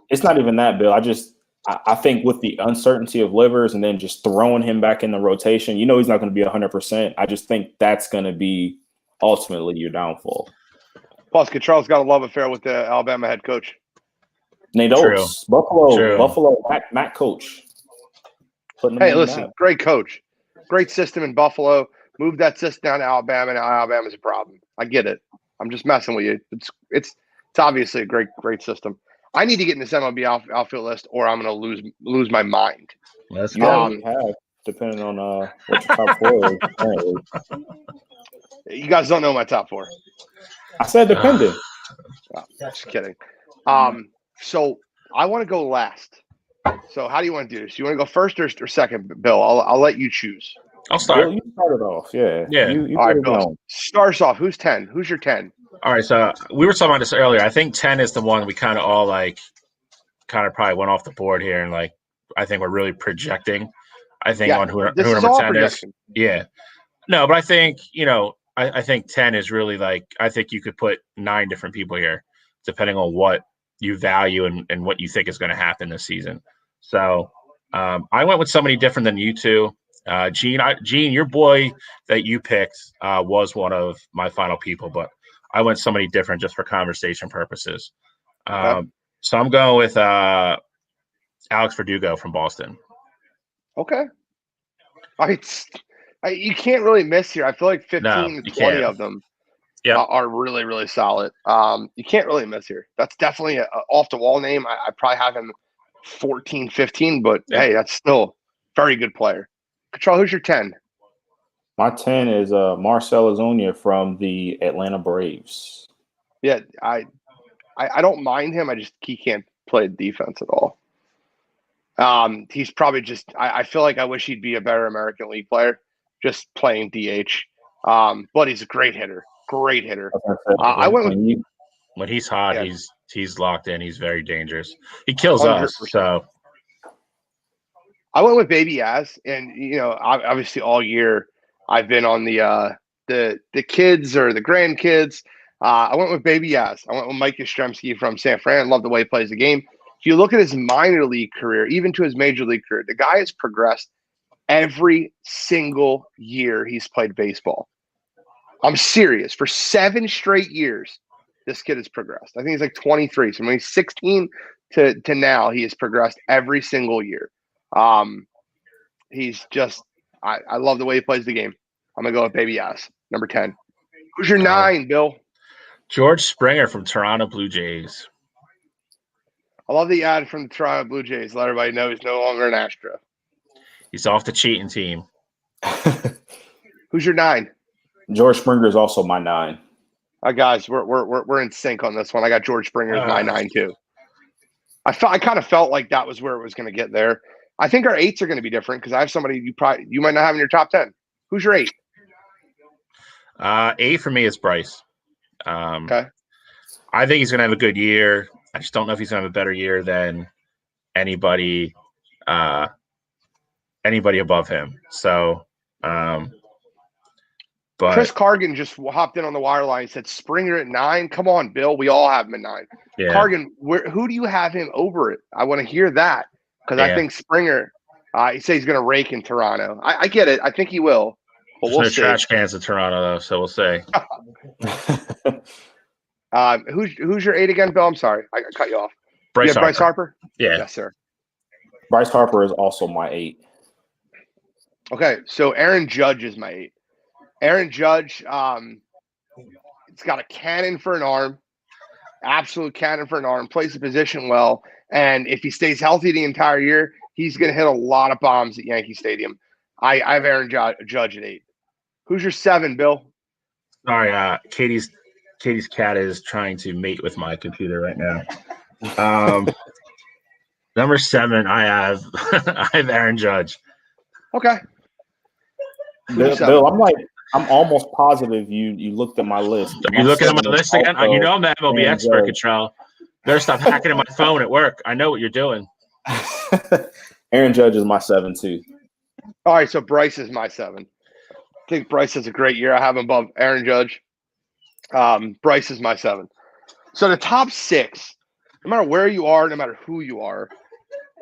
It's not even that, Bill. I think with the uncertainty of Livers and then just throwing him back in the rotation, he's not going to be 100%. I just think that's going to be ultimately your downfall. Plus, Cottrell's got a love affair with the Alabama head coach. Nate Oates, Buffalo, Matt coach. Hey, listen, great coach. Great system in Buffalo. Move that system down to Alabama, and Alabama's a problem. I get it. I'm just messing with you. It's obviously a great system. I need to get in this MLB outfield list, or I'm going to lose my mind. Let's go. Depending on what your top 4 is. You guys don't know my top 4. I said depending. Just kidding. So I want to go last. So how do you want to do this? Do you want to go first or second, Bill? I'll let you choose. I'll start. Bill, you started off. Yeah. You all right, Bill. Starts off. Who's 10? Who's your 10? All right. So we were talking about this earlier. I think 10 is the one we kind of all probably went off the board here, and I think we're really projecting. I think on who number 10 projection. is. Yeah. No, but I think I think 10 is really I think you could put 9 different people here, depending on what you value and what you think is going to happen this season. So I went with somebody different than you two. Gene, your boy that you picked was one of my final people, but I went somebody different just for conversation purposes. Okay. So I'm going with Alex Fordugo from Boston. Okay. You can't really miss here. I feel like 15 to 20 of them are really, really solid. You can't really miss here. That's definitely an off-the-wall name. I probably have him 14, 15, but hey, that's still a very good player. Control, who's your 10? My 10 is Marcel Lazonia from the Atlanta Braves. Yeah, I don't mind him. He can't play defense at all. He's probably just I feel like I wish he'd be a better American League player, just playing DH. But he's a great hitter. Great hitter. I went with when he's hot, he's locked in. He's very dangerous. He kills 100%. Us. So I went with Baby Az, and obviously all year I've been on the kids or the grandkids. I went with Baby Az. I went with Mikey Stremski from San Fran. Love the way he plays the game. If you look at his minor league career, even to his major league career, the guy has progressed every single year he's played baseball. I'm serious. For 7 straight years, this kid has progressed. I think he's like 23. So when he's 16 to now, he has progressed every single year. He's just I love the way he plays the game. I'm going to go with Baby Az, number 10. Who's your 9, Bill? George Springer from Toronto Blue Jays. I love the ad from the Toronto Blue Jays. Let everybody know he's no longer an Astro. He's off the cheating team. Who's your 9? George Springer is also my 9. Guys, we're in sync on this one. I got George Springer as my 9 too. I kind of felt like that was where it was going to get there. I think our 8s are going to be different because I have somebody you might not have in your top 10. Who's your 8? 8 for me is Bryce. Okay. I think he's going to have a good year. I just don't know if he's going to have a better year than anybody above him. So, but Chris Cargan just hopped in on the wire line and said Springer at 9. Come on, Bill. We all have him at 9. Yeah. Cargan, who do you have him over it? I want to hear that because I think Springer. He says he's going to rake in Toronto. I get it. I think he will. But there's no trash cans in Toronto, though, so we'll say. Who's your 8 again, Bill? I'm sorry, I cut you off. Bryce Harper. Bryce Harper? Yeah. Yes, sir. Bryce Harper is also my 8. Okay, so Aaron Judge is my 8. Aaron Judge, it's got a cannon for an arm, absolute cannon for an arm, plays the position well, and if he stays healthy the entire year, he's going to hit a lot of bombs at Yankee Stadium. I have Aaron Judge at 8. Who's your 7, Bill? Sorry, Katie's cat is trying to mate with my computer right now. Number 7, I have Aaron Judge. Okay. Bill, I'm almost positive you looked at my list. Are you looking at my list again? You know I'm the MLB expert, Control. Better stop hacking at my phone at work. I know what you're doing. Aaron Judge is my 7 too. All right, so Bryce is my 7. I think Bryce has a great year. I have him above Aaron Judge. Bryce is my 7. So the top 6, no matter where you are, no matter who you are,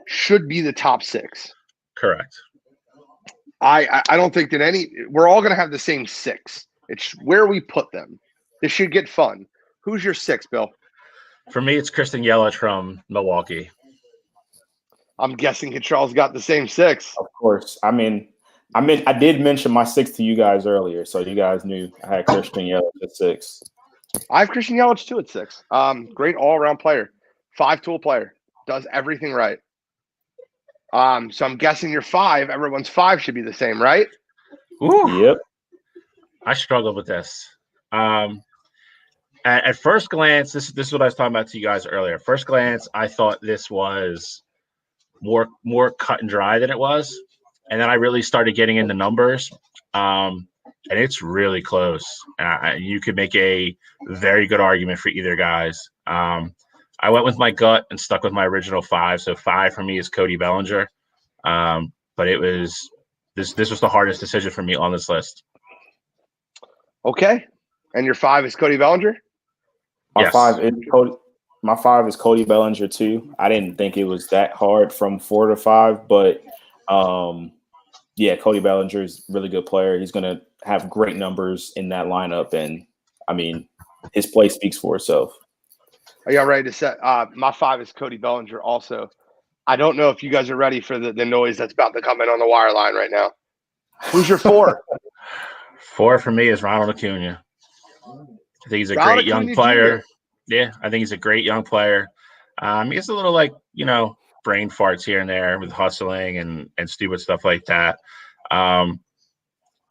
should be the top 6. Correct. I don't think that we're all going to have the same 6. It's where we put them. This should get fun. Who's your 6, Bill? For me, it's Christian Yelich from Milwaukee. I'm guessing Charles got the same 6. Of course. I did mention my 6 to you guys earlier, so you guys knew I had Christian Yelich at 6. I have Christian Yelich too at 6. Great all-around player, 5-tool player, does everything right. So I'm guessing your 5. Everyone's 5 should be the same, right? Ooh. Yep. I struggled with this. At first glance, this is what I was talking about to you guys earlier. First glance, I thought this was more cut and dry than it was. And then I really started getting into numbers, and it's really close. You could make a very good argument for either guys. I went with my gut and stuck with my original 5. So 5 for me is Cody Bellinger. But it was this was the hardest decision for me on this list. Okay. And your 5 is Cody Bellinger? My 5 is Cody Bellinger too. I didn't think it was that hard from 4 to 5, but Cody Bellinger is a really good player. He's going to have great numbers in that lineup, and his play speaks for itself. Are y'all ready to set? My 5 is Cody Bellinger also. I don't know if you guys are ready for the noise that's about to come in on the wire line right now. Who's your 4? 4 for me is Ronaldo Cunha. I think he's a great young player. Yeah, I think he's a great young player. He's a little brain farts here and there with hustling and stupid stuff like that.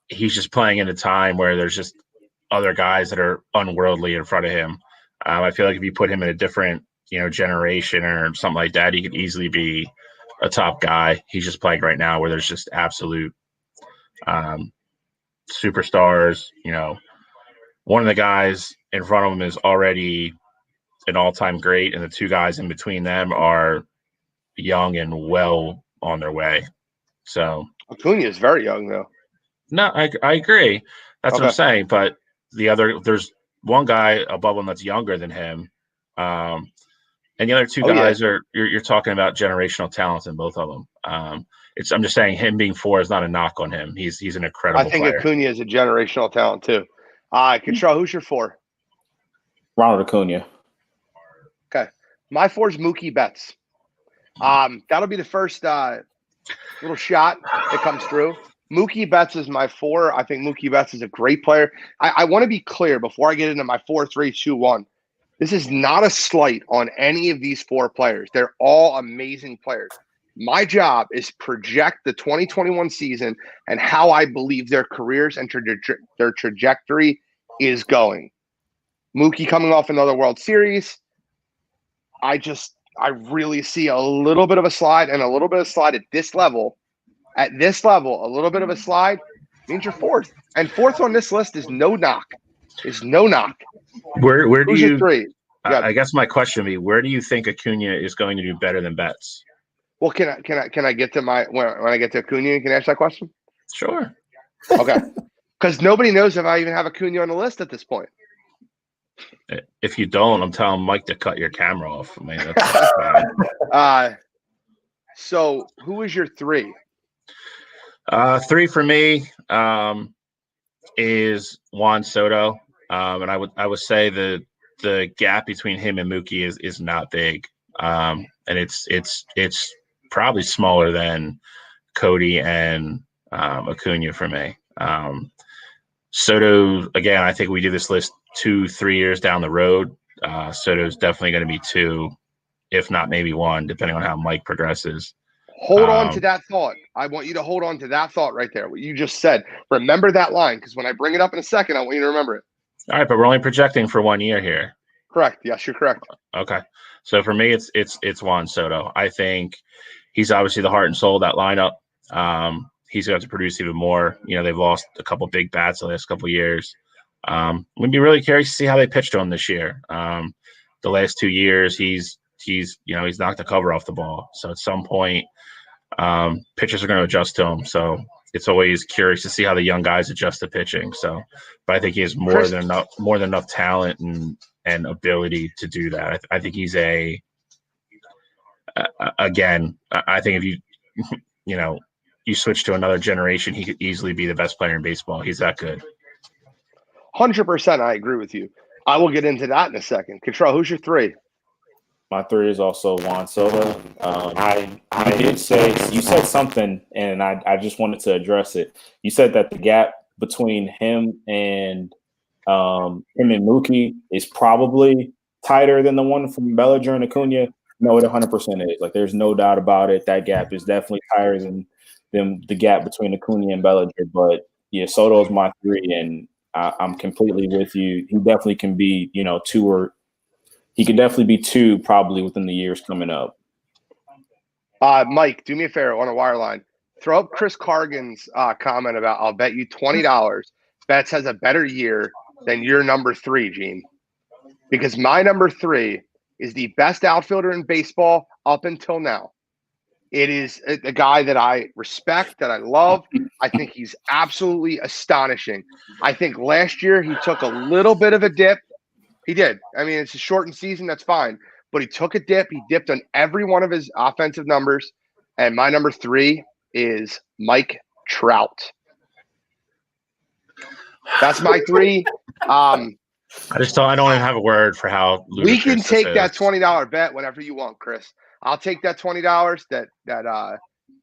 He's just playing in a time where there's just other guys that are unworldly in front of him. I feel like if you put him in a different, generation or something like that, he could easily be a top guy. He's just playing right now where there's just absolute superstars. One of the guys in front of him is already an all-time great, and the 2 guys in between them are young and well on their way. So Acuna is very young, though. No, I agree. That's what I'm saying. But there's one guy above him that's younger than him, and the other 2 guys you're talking about generational talents in both of them. I'm just saying him being 4 is not a knock on him. He's an incredible player. I think Acuna is a generational talent too. Control, who's your 4? Ronaldo Cunha. Okay. My 4 is Mookie Betts. That'll be the first little shot that comes through. Mookie Betts is my 4. I think Mookie Betts is a great player. I want to be clear before I get into my 4, 3, 2, 1. This is not a slight on any of these 4 players. They're all amazing players. My job is project the 2021 season and how I believe their careers and their trajectory is going. Mookie coming off another World Series. I really see a little bit of a slide and a little bit of slide at this level. At this level, a little bit of a slide means you're 4th. And 4th on this list is no knock. Where do Who's you? Your 3? I guess my question would be, where do you think Acuna is going to do better than Betts? Well, can I get to when I get to Acuna? Can I ask that question? Sure. Okay. Because nobody knows if I even have Acuna on the list at this point. If you don't, I'm telling Mike to cut your camera off. I mean, that's so who is your 3? 3 for me is Juan Soto, and I would say the the gap between him and Mookie is not big, and it's probably smaller than Cody and Acuna for me. Soto, again, I think we do this list 2-3 years down the road. Soto's definitely going to be 2, if not maybe 1, depending on how Mike progresses. Hold on to that thought. I want you to hold on to that thought right there, what you just said. Remember that line, because when I bring it up in a second, I want you to remember it. All right, but we're only projecting for 1 year here. Correct. Yes, you're correct. Okay. So for me, it's Juan Soto. I think he's obviously the heart and soul of that lineup. He's going to produce even more. You know, they've lost a couple big bats the last couple of years. We'd be really curious to see how they pitch to him this year. The last 2 years, he's knocked the cover off the ball. So at some point, pitchers are going to adjust to him. So it's always curious to see how the young guys adjust to pitching. So, but I think he has more than enough talent and ability to do that. I think he's again, I think if you switch to another generation, he could easily be the best player in baseball. He's that good. 100%. I agree with you. I will get into that in a second. Control, who's your 3? My 3 is also Juan Soto. I did say, you said something, and I just wanted to address it. You said that the gap between him and Mookie is probably tighter than the one from Bellinger and Acuna. No, it 100% is. Like, there's no doubt about it. That gap is definitely tighter than the gap between Acuna and Bellinger. But yeah, Soto is my 3, and I'm completely with you. He definitely can be, 2 or he could definitely be 2 probably within the years coming up. Mike, do me a favor on a wire line. Throw up Chris Cargan's comment about I'll bet you $20 Betts has a better year than your number 3, Gene. Because my number 3 is the best outfielder in baseball up until now. It is a guy that I respect, that I love. I think he's absolutely astonishing. I think last year he took a little bit of a dip. He did. I mean, it's a shortened season. That's fine. But he took a dip. He dipped on every one of his offensive numbers. And my number 3 is Mike Trout. That's my 3. I don't even have a word for how we can take that $20 bet whenever you want, Chris. I'll take that $20 that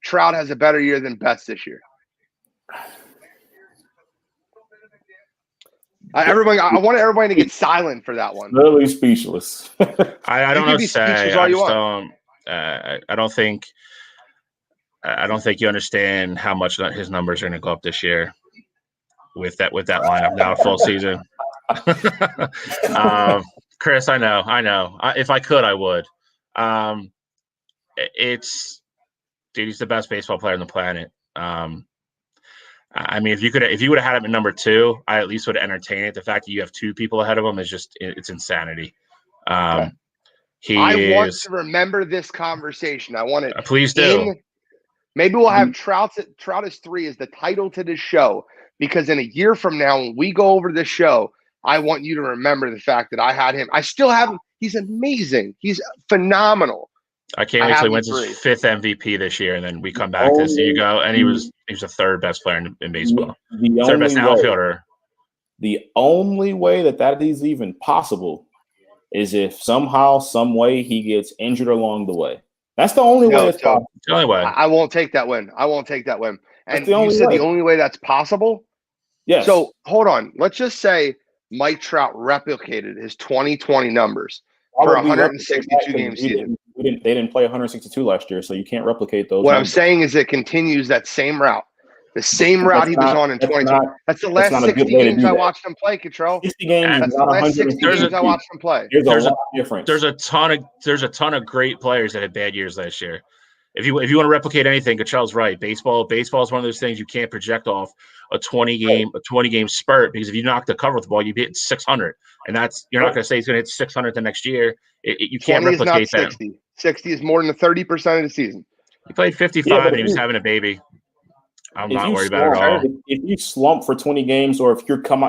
Trout has a better year than Betts this year. I want everybody to get silent for that one. Really speechless. I don't know what to say. I don't think you understand how much his numbers are going to go up this year with that lineup now, full season. Chris, I know. If I could, I would. He's the best baseball player on the planet. I mean, if you would have had him at number 2, I at least would entertain it. The fact that you have 2 people ahead of him is it's insanity. I want to remember this conversation. I want it. Please do. Maybe we'll have Trout as 3 as the title to this show, because in a year from now, when we go over this show, I want you to remember the fact that I had him. I still have him. He's amazing. He's phenomenal. I can't wait till he wins his 5th MVP this year, and then we come back to see you go. And he was the 3rd best player in baseball. The 3rd best outfielder. The only way that is even possible is if somehow, some way, he gets injured along the way. That's the only way it's possible. The only way. I won't take that win. And you said the only way that's possible? Yes. So hold on. Let's just say Mike Trout replicated his 2020 numbers for 162 game season. They didn't play 162 last year, so you can't replicate those. What I'm saying is it continues that same route. The same route he was on in 2020. That's the last 60 games I watched him play, Control. 60 games. That's the last 60 games I watched him play. There's a lot of difference. There's a ton of great players that had bad years last year. If you want to replicate anything, Cachel's right. Baseball is one of those things you can't project off a 20 game spurt, because if you knock the cover with the ball, you hit 600, and you're not going to say he's going to hit 600 the next year. You can't replicate that. 60 is more than 30% of the season. He played 55 and he was having a baby. I'm not worried about it at all. If you slump for 20 games, or if you come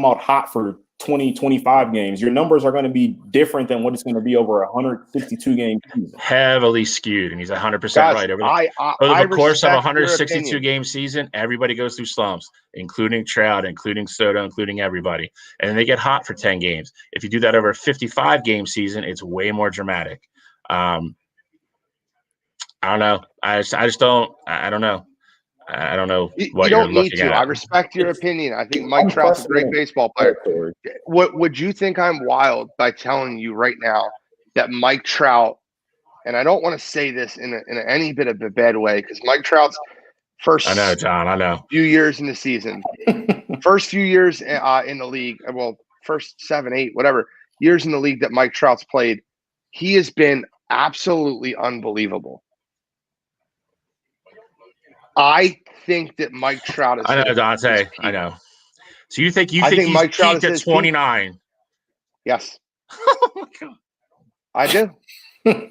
out hot for 20, 25 games, your numbers are going to be different than what it's going to be over a 162 game season. Heavily skewed, and he's 100% right. Over the course of a 162 game season, everybody goes through slumps, including Trout, including Soto, including everybody. And then they get hot for 10 games. If you do that over a 55 game season, it's way more dramatic. I don't know. I don't know. I don't know what you don't you're need looking to. at. I respect your opinion. I think Mike Trout's a great baseball player. Would you think I'm wild by telling you right now that Mike Trout, and I don't want to say this in any bit of a bad way, because Mike Trout's first I know, John. I know. Few years in the season, first few years in the league, well, first 7, 8, whatever years in the league that Mike Trout's played, he has been absolutely unbelievable. I think that Mike Trout is. I know, Dante. I know. So you think he's Mike Trout peaked at 29? Yes. Oh my God. I do.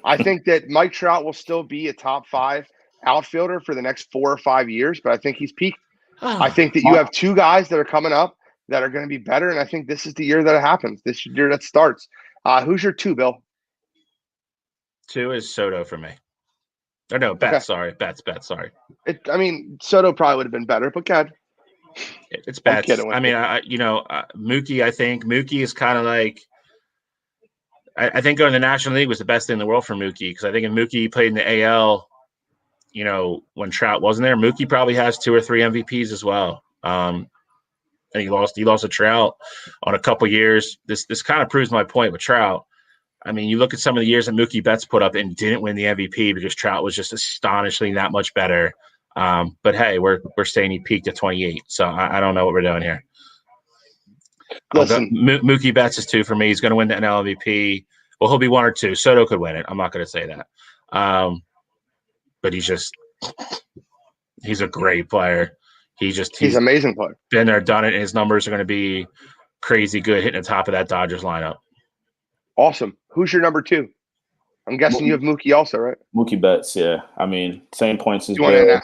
I think that Mike Trout will still be a top 5 outfielder for the next 4 or 5 years, but I think he's peaked. I think that you have 2 guys that are coming up that are going to be better, and I think this is the year that it happens. This year that starts. Who's your 2, Bill? 2 is Soto for me. Or no, Betts. Okay. Sorry, Betts. Sorry. Soto probably would have been better, but God, it's Betts. Mookie. I think Mookie is kind of like. I think going to the National League was the best thing in the world for Mookie, because I think if Mookie played in the AL, when Trout wasn't there, Mookie probably has 2 or 3 MVPs as well. And he lost to Trout on a couple years. This kind of proves my point with Trout. I mean, you look at some of the years that Mookie Betts put up and didn't win the MVP because Trout was just astonishingly that much better. But hey, we're saying he peaked at 28, so I don't know what we're doing here. Listen, Mookie Betts is 2 for me. He's going to win the NL MVP. Well, he'll be 1 or 2. Soto could win it. I'm not going to say that. But he's a great player. He's an amazing player. Been there, done it, and his numbers are going to be crazy good hitting the top of that Dodgers lineup. Awesome. Who's your number 2? I'm guessing you have Mookie also, right? Mookie Betts, yeah. I mean, same points as Bill.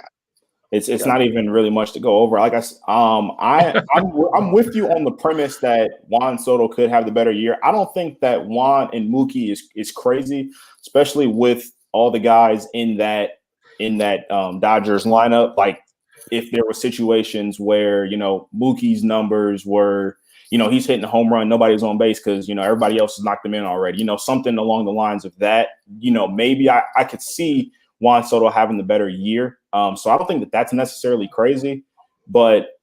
It's not even really much to go over. Like I'm with you on the premise that Juan Soto could have the better year. I don't think that Juan and Mookie is crazy, especially with all the guys in that Dodgers lineup. Like, if there were situations where Mookie's numbers were, he's hitting a home run, nobody's on base because everybody else has knocked him in already. Something along the lines of that. Maybe I could see Juan Soto having the better year. So I don't think that that's necessarily crazy, but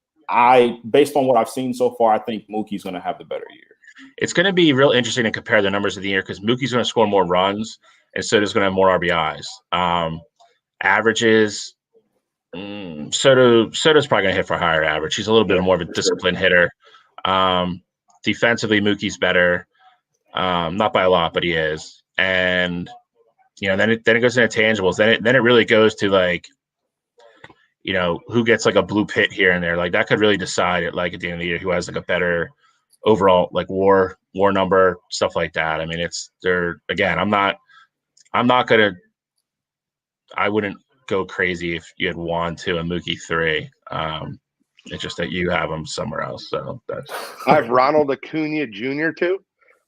based on what I've seen so far, I think Mookie's going to have the better year. It's going to be real interesting to compare the numbers of the year, because Mookie's going to score more runs and Soto's going to have more RBIs. Averages, Soto's probably going to hit for a higher average. He's a little bit more of a disciplined hitter. Defensively, Mookie's better, not by a lot, but he is. And then it goes into tangibles. Then it really goes to like, who gets like a blue pit here and there. Like, that could really decide it. Like, at the end of the year, who has like a better overall like WAR number, stuff like that. I mean, I wouldn't go crazy if you had Juan 2 and Mookie 3. It's just that you have them somewhere else. So I have Ronaldo Cunha Jr. too.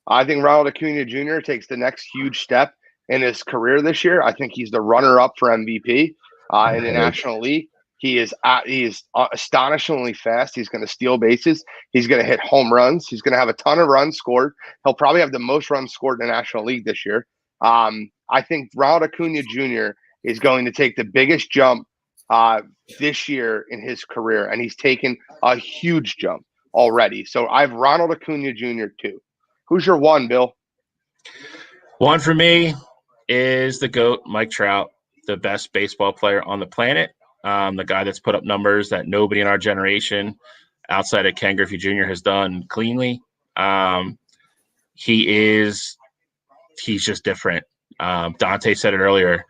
I think Ronaldo Cunha Jr. takes the next huge step in his career this year. I think he's the runner-up for MVP in the National League. He is astonishingly fast. He's going to steal bases. He's going to hit home runs. He's going to have a ton of runs scored. He'll probably have the most runs scored in the National League this year. I think Ronaldo Cunha Jr. is going to take the biggest jump this year in his career, and he's taken a huge jump already. So I have Ronaldo Cunha Jr. too. Who's your 1, Bill? 1 for me is the GOAT, Mike Trout, the best baseball player on the planet. The guy that's put up numbers that nobody in our generation outside of Ken Griffey Jr. has done cleanly. He's just different. Dante said it earlier.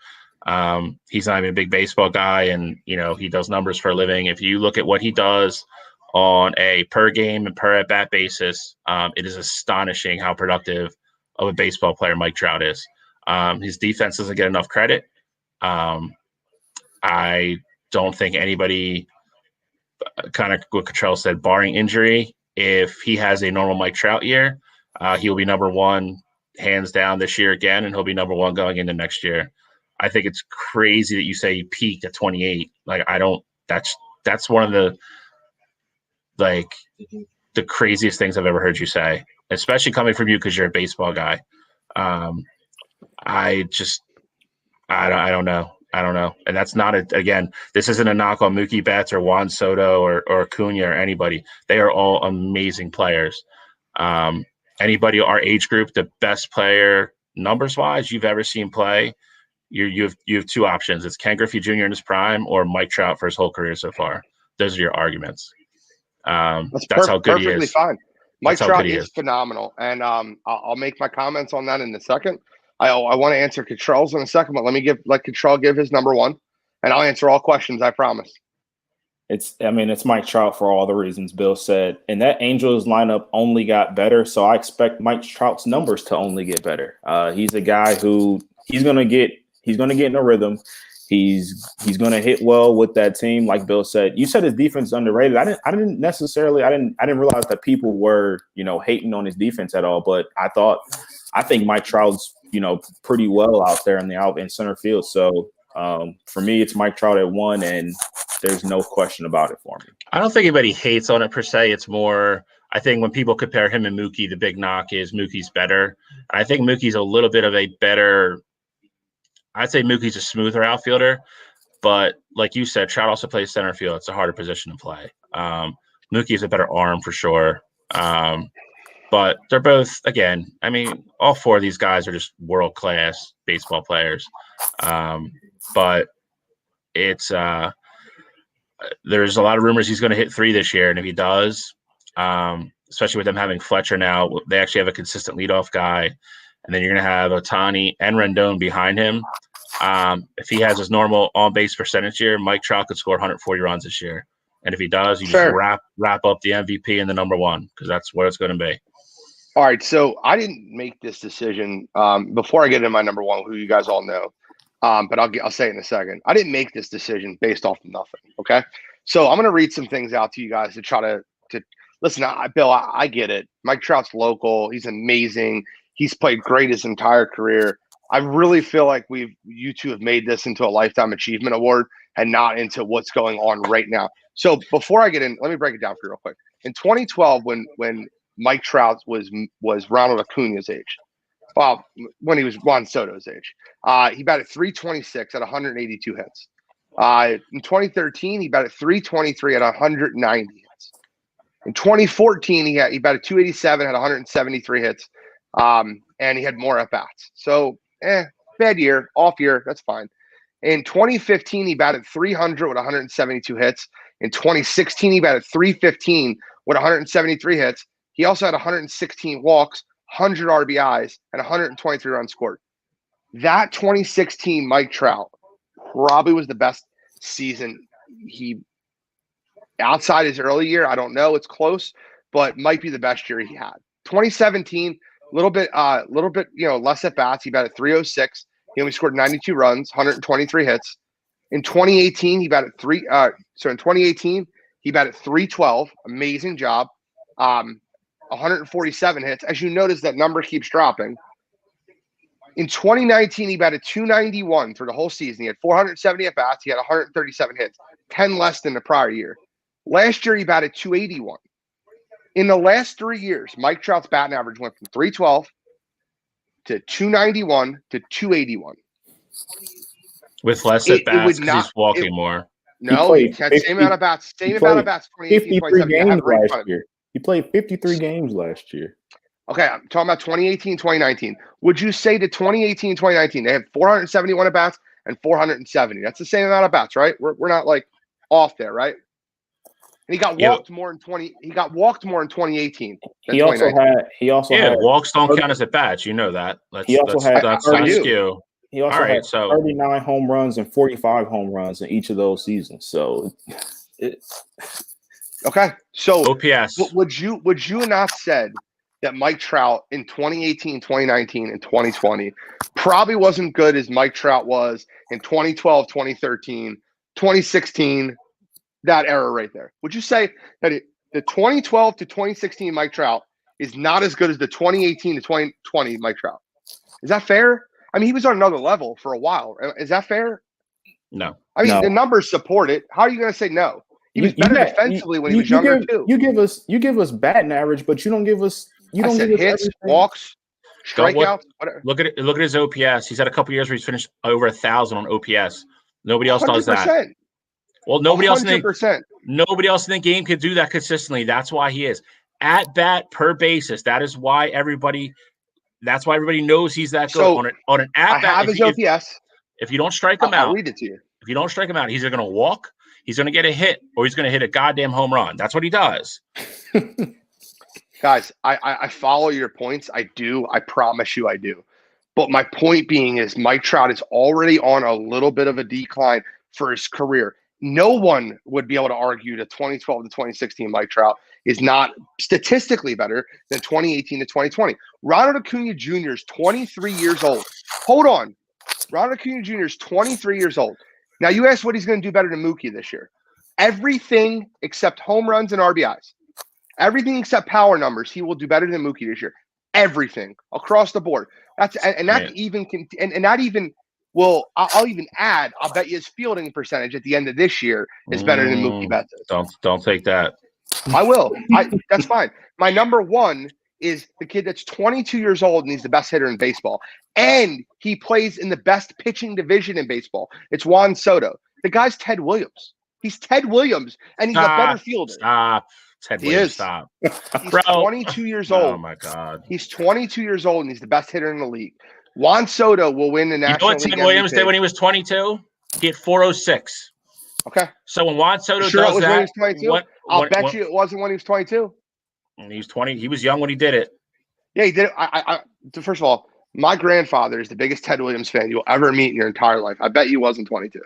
He's not even a big baseball guy, and he does numbers for a living. If you look at what he does on a per game and per at bat basis, it is astonishing how productive of a baseball player Mike Trout is. His defense doesn't get enough credit. I don't think anybody kind of what Cottrell said, barring injury, if he has a normal Mike Trout year, he'll be number one hands down this year again, and he'll be number one going into next year. I think it's crazy that you say he peaked at 28. Like, I don't. That's one of the craziest things I've ever heard you say, especially coming from you because you're a baseball guy. I don't know. And that's not again, this isn't a knock on Mookie Betts or Juan Soto or Cunha or anybody. They are all amazing players. Anybody our age group, the best player numbers wise you've ever seen play, you have two options. It's Ken Griffey Jr. in his prime or Mike Trout for his whole career so far. Those are your arguments. That's how good he is. Perfectly fine. Mike Trout is phenomenal, and I'll make my comments on that in a second. I want to answer Cottrell's in a second, but let Cottrell give his number one, and I'll answer all questions. I promise. It's Mike Trout for all the reasons Bill said, and that Angels lineup only got better. So I expect Mike Trout's numbers to only get better. He's a guy who he's gonna get in a rhythm. He's gonna hit well with that team, like Bill said. You said his defense is underrated. I didn't realize that people were hating on his defense at all. But I think Mike Trout's pretty well out there in center field. So for me, it's Mike Trout at one, and there's no question about it for me. I don't think anybody hates on it per se. It's more, I think when people compare him and Mookie, the big knock is Mookie's better. I think Mookie's a little bit of a better. I'd say Mookie's a smoother outfielder, but like you said, Trout also plays center field. It's a harder position to play. Mookie is a better arm for sure. But they're both, again, all four of these guys are just world-class baseball players. But it's there's a lot of rumors he's going to hit 3 this year. And if he does, especially with them having Fletcher now, they actually have a consistent leadoff guy. And then you're going to have Ohtani and Rendon behind him. If he has his normal on-base percentage year, Mike Trout could score 140 runs this year. And if he does, you just wrap up the MVP and the number one, because that's what it's going to be. All right, so I didn't make this decision before I get into my number one, who you guys all know, but I'll say it in a second. I didn't make this decision based off of nothing, okay? So I'm going to read some things out to you guys to try to listen. Bill, I get it. Mike Trout's local. He's amazing. He's played great his entire career. I really feel like you two have made this into a lifetime achievement award and not into what's going on right now. So before I get in, let me break it down for you real quick. In 2012, when Mike Trout was Ronaldo Cunha's age, well, when he was Juan Soto's age, he batted .326 at 182 hits. In 2013, he batted .323 at 190 hits. In 2014, he batted .287 at 173 hits. And he had more at bats. So, bad year, off year, that's fine. In 2015, he batted .300 with 172 hits. In 2016, he batted .315 with 173 hits. He also had 116 walks, 100 RBIs, and 123 runs scored. That 2016 Mike Trout probably was the best season outside his early year. I don't know, it's close, but might be the best year he had. 2017. A little bit, less at bats. He batted .306. He only scored 92 runs, 123 hits. In 2018, he batted .312. Amazing job. 147 hits. As you notice, that number keeps dropping. In 2019, he batted .291 for the whole season. He had 470 at bats. He had 137 hits, 10 less than the prior year. Last year, he batted .281. In the last 3 years, Mike Trout's batting average went from .312 to .291 to .281. With less at bats because he's walking more. No, he had same amount of bats. 2018, 53 games last year. He played 53 games last year. Okay, I'm talking about 2018, 2019. Would you say that 2018, 2019, they had 471 at bats and 470? That's the same amount of bats, right? We're not like off there, right? And he got walked more in 2018. He also had walks don't count as at bats. You know that. He also had 39 home runs and 45 home runs in each of those seasons. So, okay. So OPS. Would you not said that Mike Trout in 2018, 2019, and 2020 probably wasn't good as Mike Trout was in 2012, 2013, 2016? that error right there? Would you say that the 2012 to 2016 Mike Trout is not as good as the 2018 to 2020 Mike Trout? Is that fair? I mean, he was on another level for a while. Is that fair? No. I mean, No. the numbers support it. How are you going to say no? He was better defensively when he was younger too. You give us batting average, but you don't give us. You don't give us hits, everything. walks, strikeouts. Look at his OPS. He's had a couple years where he's finished over 1,000 on OPS. Nobody else does that. Well, nobody else in the game could do that consistently. That's why he is at bat per basis. That's why everybody knows he's that good on an at bat. I have his OPS. If you don't strike him out, I'll read it to you. If you don't strike him out, he's either going to walk, he's going to get a hit, or he's going to hit a goddamn home run. That's what he does. Guys, I follow your points. I do. I promise you I do. But my point being is Mike Trout is already on a little bit of a decline for his career. No one would be able to argue that 2012 to 2016 Mike Trout is not statistically better than 2018 to 2020. Ronaldo Cunha Jr. is 23 years old. Hold on. Ronaldo Cunha Jr. is 23 years old. Now, you asked what he's going to do better than Mookie this year. Everything except home runs and RBIs. Everything except power numbers, he will do better than Mookie this year. Everything across the board. I'll even add, I'll bet you his fielding percentage at the end of this year is better than Mookie Betts. Don't take that. I will. That's fine. My number one is the kid that's 22 years old and he's the best hitter in baseball. And he plays in the best pitching division in baseball. It's Juan Soto. The guy's Ted Williams. He's Ted Williams, and he's a better fielder. Ted Williams, stop. He's 22 years old. Oh, my God. He's 22 years old, and he's the best hitter in the league. Juan Soto will win the National League. You know what Ted Williams did when he was 22? He hit 406. Okay. So when Juan Soto does that, when he was 22? I'll bet you it wasn't when he was 22. He was 20. He was young when he did it. Yeah, he did it. First of all, my grandfather is the biggest Ted Williams fan you'll ever meet in your entire life. I bet you wasn't 22.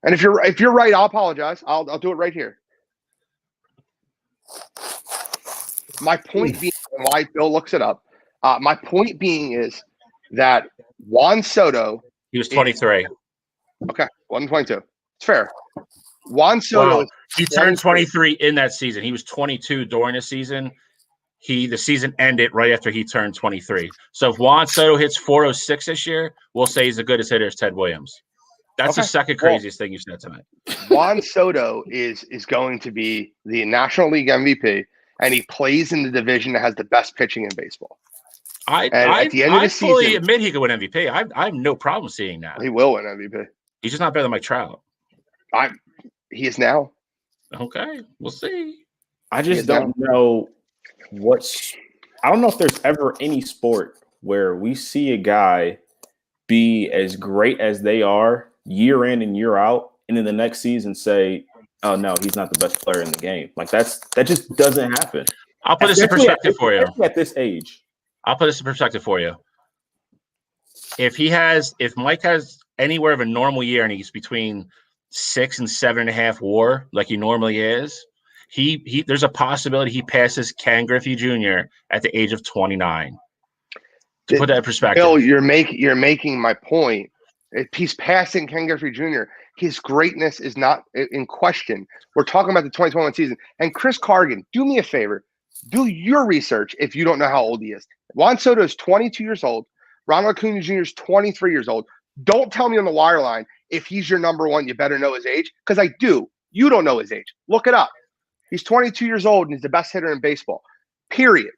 And if you're right, I'll apologize. I'll do it right here. My point being, why Bill looks it up. My point being is that Juan Soto. He was 23. Okay, wasn't 22. It's fair. Juan Soto. Wow. He turned 23 in that season. He was 22 during the season. The season ended right after he turned 23. So if Juan Soto hits 406 this year, we'll say he's the goodest hitter as Ted Williams. That's the second craziest thing you said tonight. Juan Soto is going to be the National League MVP, and he plays in the division that has the best pitching in baseball. I fully admit he could win MVP. I have no problem seeing that. He will win MVP. He's just not better than Mike Trout. He is now. Okay, we'll see. I just don't know I don't know if there's ever any sport where we see a guy be as great as they are year in and year out, and in the next season say, "Oh no, he's not the best player in the game." Like that just doesn't happen. I'll put this in perspective for you. At this age, I'll put this in perspective for you. If Mike has anywhere of a normal year and he's between 6 and 7.5 WAR, like he normally is, there's a possibility he passes Ken Griffey Jr. at the age of 29. To put that in perspective, Bill, you're making my point. If he's passing Ken Griffey Jr., his greatness is not in question. We're talking about the 2021 season. And Chris Cargan, do me a favor. Do your research if you don't know how old he is. Juan Soto is 22 years old. Ronaldo Cunha Jr. is 23 years old. Don't tell me on the wire line if he's your number one, you better know his age, because I do. You don't know his age. Look it up. He's 22 years old, and he's the best hitter in baseball. Period.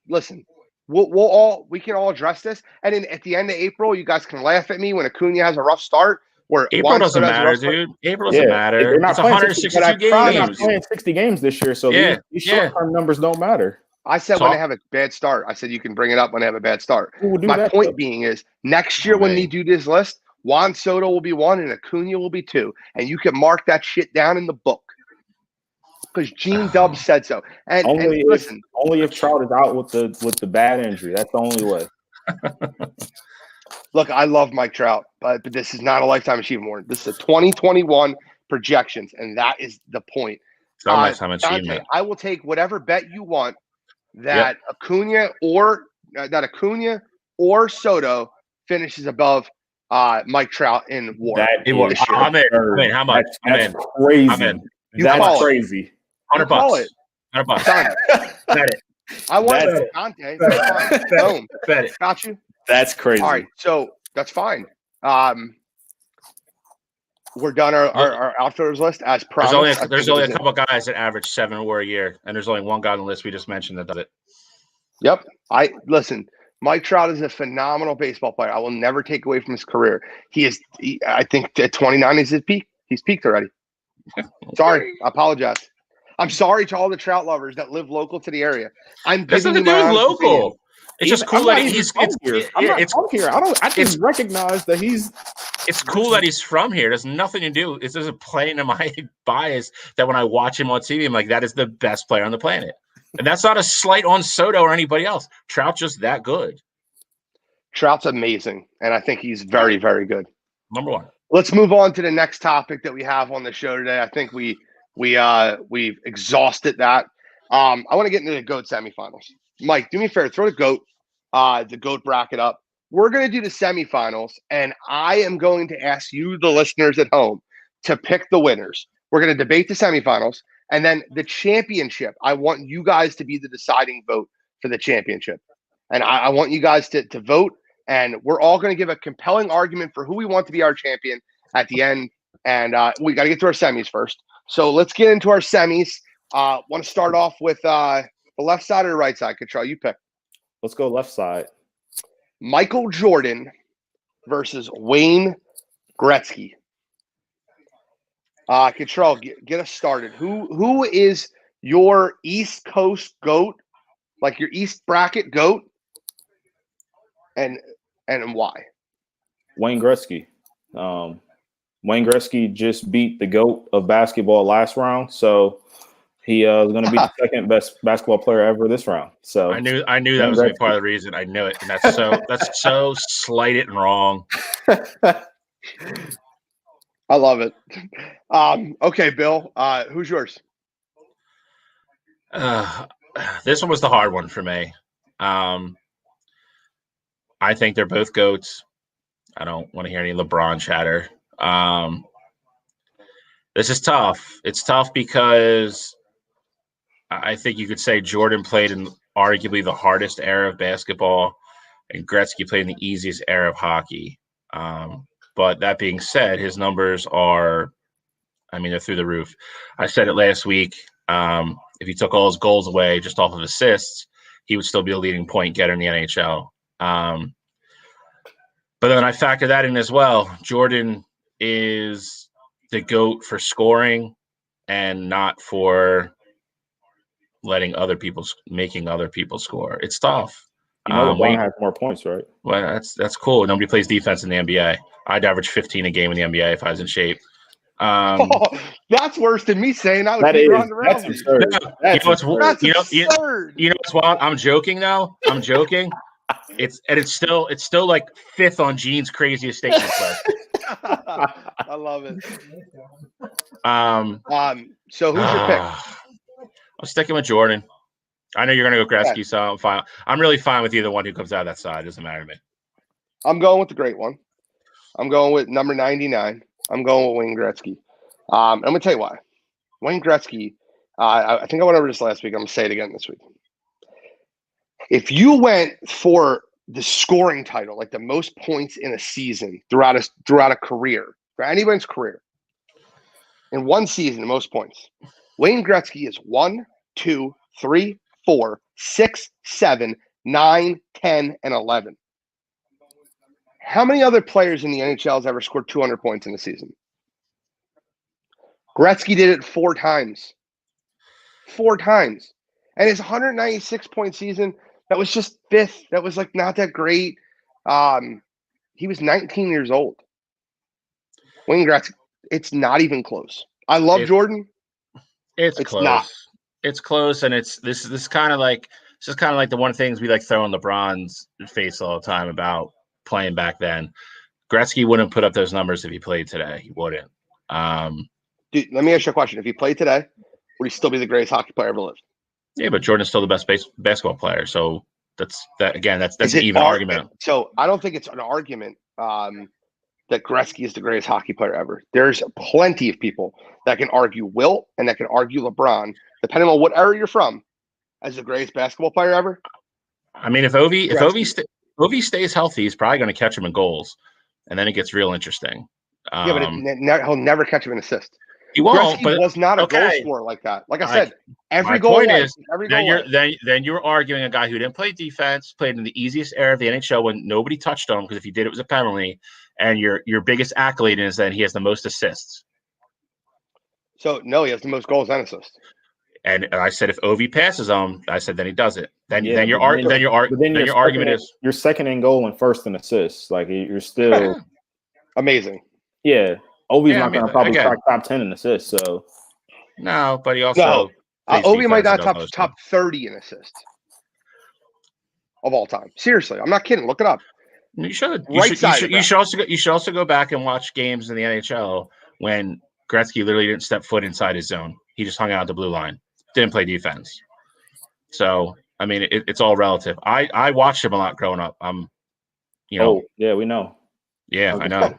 Listen. We can all address this, and then at the end of April, you guys can laugh at me when Acuna has a rough start. Or April doesn't matter, dude. April doesn't matter. It's 162 games. They're not playing 60 games this year, so these short-term numbers don't matter. I said when they have a bad start. I said you can bring it up when they have a bad start. My point being is next year when they do this list, Juan Soto will be 1 and Acuna will be 2, and you can mark that shit down in the book. Because Gene Dubs said so. And listen, only if Trout is out with the bad injury. That's the only way. Look, I love Mike Trout, but this is not a lifetime achievement award. This is a 2021 projections, and that is the point. It's not a lifetime achievement. I will take whatever bet you want that Acuna or Soto finishes above Mike Trout in WAR. I'm in. How much? That's crazy. I'm in. That's crazy. $100. $100. Bet it. I want Dante. Boom. Bet it. Got you. That's crazy. All right, so that's fine. We're done our outfielders list as promised. There's only a couple guys that average 7 WAR a year, and there's only one guy on the list we just mentioned that does it. Yep. Listen. Mike Trout is a phenomenal baseball player. I will never take away from his career. I think at 29 is his peak. He's peaked already. Sorry, I apologize. I'm sorry to all the Trout lovers that live local to the area. That's nothing to do with local. It's just cool that he's here. I'm from here. I just recognize that he's. It's cool that he's from here. There's nothing to do. It doesn't play into my bias that when I watch him on TV, I'm like, that is the best player on the planet. And that's not a slight on Soto or anybody else. Trout's just that good. Trout's amazing, and I think he's very, very good. Number one. Let's move on to the next topic that we have on the show today. I think we've exhausted that. I want to get into the GOAT semifinals. Mike, do me a favor, throw the GOAT bracket up. We're going to do the semifinals, and I am going to ask you, the listeners at home, to pick the winners. We're going to debate the semifinals. And then the championship, I want you guys to be the deciding vote for the championship. And I want you guys to vote. And we're all going to give a compelling argument for who we want to be our champion at the end. And we got to get to our semis first. So let's get into our semis. Want to start off with the left side or the right side? Control, you pick. Let's go left side. Michael Jordan versus Wayne Gretzky. Control, get us started. Who is your East Coast GOAT, like your East bracket GOAT, and why? Wayne Gretzky. Wayne Gretzky just beat the GOAT of basketball last round, so he is going to be the second best basketball player ever this round. So I knew that was going to be part of the reason. I knew it, and that's so slighted and wrong. I love it. Okay, Bill, who's yours? This one was the hard one for me. I think they're both GOATs. I don't want to hear any LeBron chatter. This is tough. It's tough because I think you could say Jordan played in arguably the hardest era of basketball, and Gretzky played in the easiest era of hockey. But that being said, his numbers are, they're through the roof. I said it last week. If you took all his goals away just off of assists, he would still be a leading point getter in the NHL. But then I factor that in as well. Jordan is the GOAT for scoring and not for making other people score. It's tough. Wayne has more points, right? Well, that's cool. Nobody plays defense in the NBA. I'd average 15 a game in the NBA if I was in shape. That's worse than me saying I would be around. That's absurd. That's absurd. You know what's wild? I'm joking though. I'm joking. It's still like fifth on Gene's craziest statement list. I love it. So who's your pick? I'm sticking with Jordan. I know you're going to go Gretzky, so I'm fine. I'm really fine with either one who comes out of that side. It doesn't matter to me. I'm going with the great one. I'm going with number 99. I'm going with Wayne Gretzky. I'm going to tell you why. Wayne Gretzky, I think I went over this last week. I'm going to say it again this week. If you went for the scoring title, like the most points in a season throughout a career, for anyone's career, in one season, the most points, Wayne Gretzky is 1, 2, 3, 4, 6, 7, 9, 10, and 11. How many other players in the NHL has ever scored 200 points in a season? Gretzky did it 4 times. 4 times. And his 196-point season, that was just 5th. That was like not that great. He was 19 years old. Wayne Gretzky, it's not even close. I love Jordan. It's close. Not. It's close, and this is kind of like the one of the things we like throw in LeBron's face all the time about playing back then. Gretzky wouldn't put up those numbers if he played today. He wouldn't. Dude, let me ask you a question. If he played today, would he still be the greatest hockey player ever lived? Yeah, but Jordan's still the best basketball player. So that's an even argument. So I don't think it's an argument. that Gretzky is the greatest hockey player ever. There's plenty of people that can argue Wilt and that can argue LeBron, depending on what era you're from, as the greatest basketball player ever. I mean, if Ovi stays healthy, he's probably going to catch him in goals, and then it gets real interesting. But he'll never catch him in assists. He won't. Gretzky but was not a goal scorer like that. Like I said, every my goal. Point is, every goal. Then you're arguing a guy who didn't play defense, played in the easiest era of the NHL when nobody touched him, because if he did, it was a penalty. And your biggest accolade is that he has the most assists. So no, he has the most goals and assists. And I said if Ovi passes him, I said then he does it. Then your argument is you're second in goal and first in assists. Like you're still amazing. Yeah, Ovi's not going to probably crack top 10 in assists. So no, but he also Ovi might not top 30 in assists of all time. Seriously, I'm not kidding. Look it up. You should. You should also go back and watch games in the NHL when Gretzky literally didn't step foot inside his zone. He just hung out at the blue line. Didn't play defense. So I mean, it's all relative. I watched him a lot growing up. Oh yeah, we know. Yeah, I know.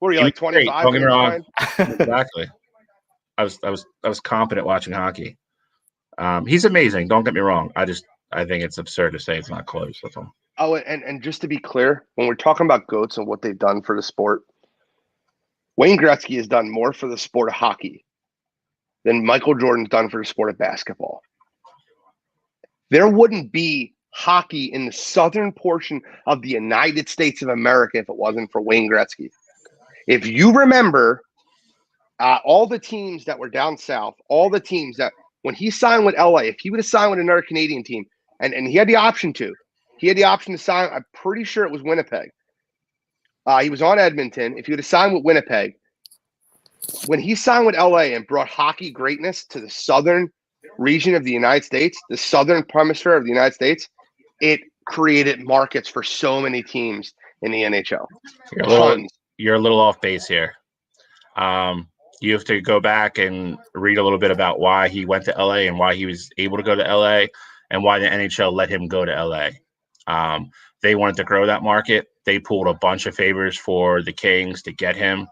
What are you, like 25? Don't get me wrong. Exactly. I was competent watching hockey. He's amazing. Don't get me wrong. I think it's absurd to say it's not close with him. Oh, and just to be clear, when we're talking about GOATs and what they've done for the sport, Wayne Gretzky has done more for the sport of hockey than Michael Jordan's done for the sport of basketball. There wouldn't be hockey in the southern portion of the United States of America if it wasn't for Wayne Gretzky. If you remember, all the teams that were down south, all the teams that when he signed with LA, if he would have signed with another Canadian team, and he had the option to, sign, I'm pretty sure it was Winnipeg. He was on Edmonton. If he would have signed with Winnipeg, when he signed with LA and brought hockey greatness to the southern region of the United States, the southern hemisphere of the United States, it created markets for so many teams in the NHL. You're a little off base here. You have to go back and read a little bit about why he went to LA and why he was able to go to LA and why the NHL let him go to LA. They wanted to grow that market. They pulled a bunch of favors for the Kings to get him.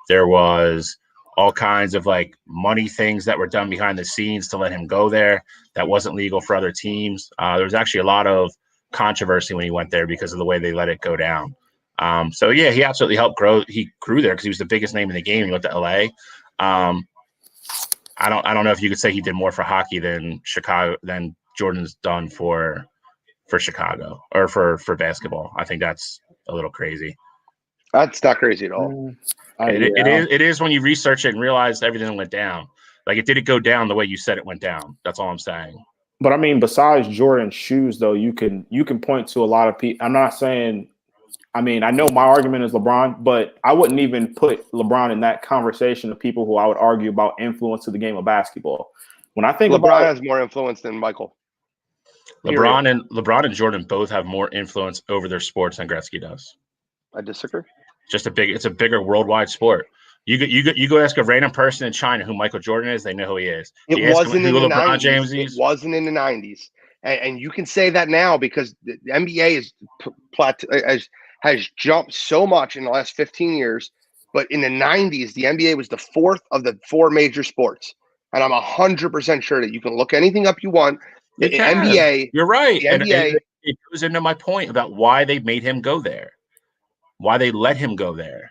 There was all kinds of like money things that were done behind the scenes to let him go there that wasn't legal for other teams. There was actually a lot of controversy when he went there because of the way they let it go down. So yeah, he absolutely helped grow. He grew there because he was the biggest name in the game. He went to LA. I don't know if you could say he did more for hockey than Jordan's done for Chicago or for basketball. I think that's a little crazy. That's not crazy at all. It is when you research it and realize everything went down. Like it didn't go down the way you said it went down. That's all I'm saying. But I mean, besides Jordan's shoes, though, you can point to a lot of people. I'm not saying. I mean, I know my argument is LeBron, but I wouldn't even put LeBron in that conversation of people who I would argue about influence of the game of basketball. When I think LeBron has more influence than Michael. LeBron and Jordan both have more influence over their sports than Gretzky does. I disagree. It's a bigger worldwide sport. You go ask a random person in China who Michael Jordan is, they know who he is. It wasn't in the 90s. It wasn't in the 90s. And you can say that now because the NBA has jumped so much in the last 15 years. But in the 90s, the NBA was the fourth of the four major sports. And I'm 100% sure that you can look anything up you want. The NBA. You're right. The NBA. And it goes into my point about why they made him go there. Why they let him go there.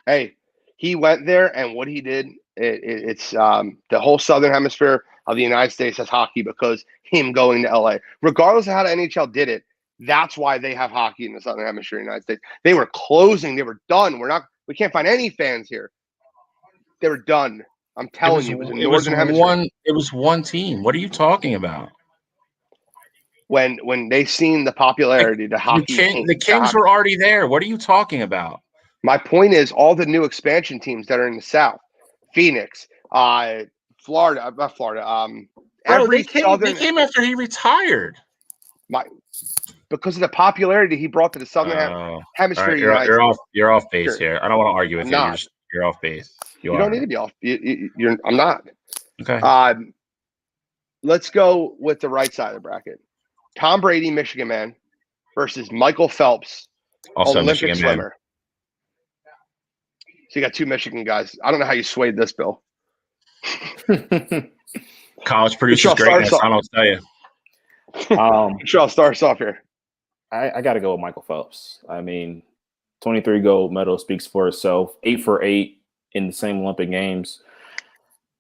Hey, he went there, and what he did, it's the whole southern hemisphere of the United States has hockey because him going to LA. Regardless of how the NHL did it, that's why they have hockey in the southern hemisphere of the United States. They were closing. They were done. We can't find any fans here. They were done. I'm telling you, it was in the northern hemisphere. It was one team. What are you talking about? When they seen the popularity, the hockey. The Kings were already there. What are you talking about? My point is all the new expansion teams that are in the South, Phoenix, Florida, not Florida. They came after he retired. Because of the popularity he brought to the southern hemisphere. Right, you're off base here. I don't want to argue with you. You're off base. You don't need to be off. I'm not. Okay. Let's go with the right side of the bracket. Tom Brady, Michigan man, versus Michael Phelps, Also Olympic Michigan swimmer. So you got two Michigan guys. I don't know how you swayed this, Bill. College produces greatness. I don't tell you. Sure, I'll start us off here. I got to go with Michael Phelps. I mean, 23 gold medal speaks for itself. 8 for 8 in the same Olympic Games.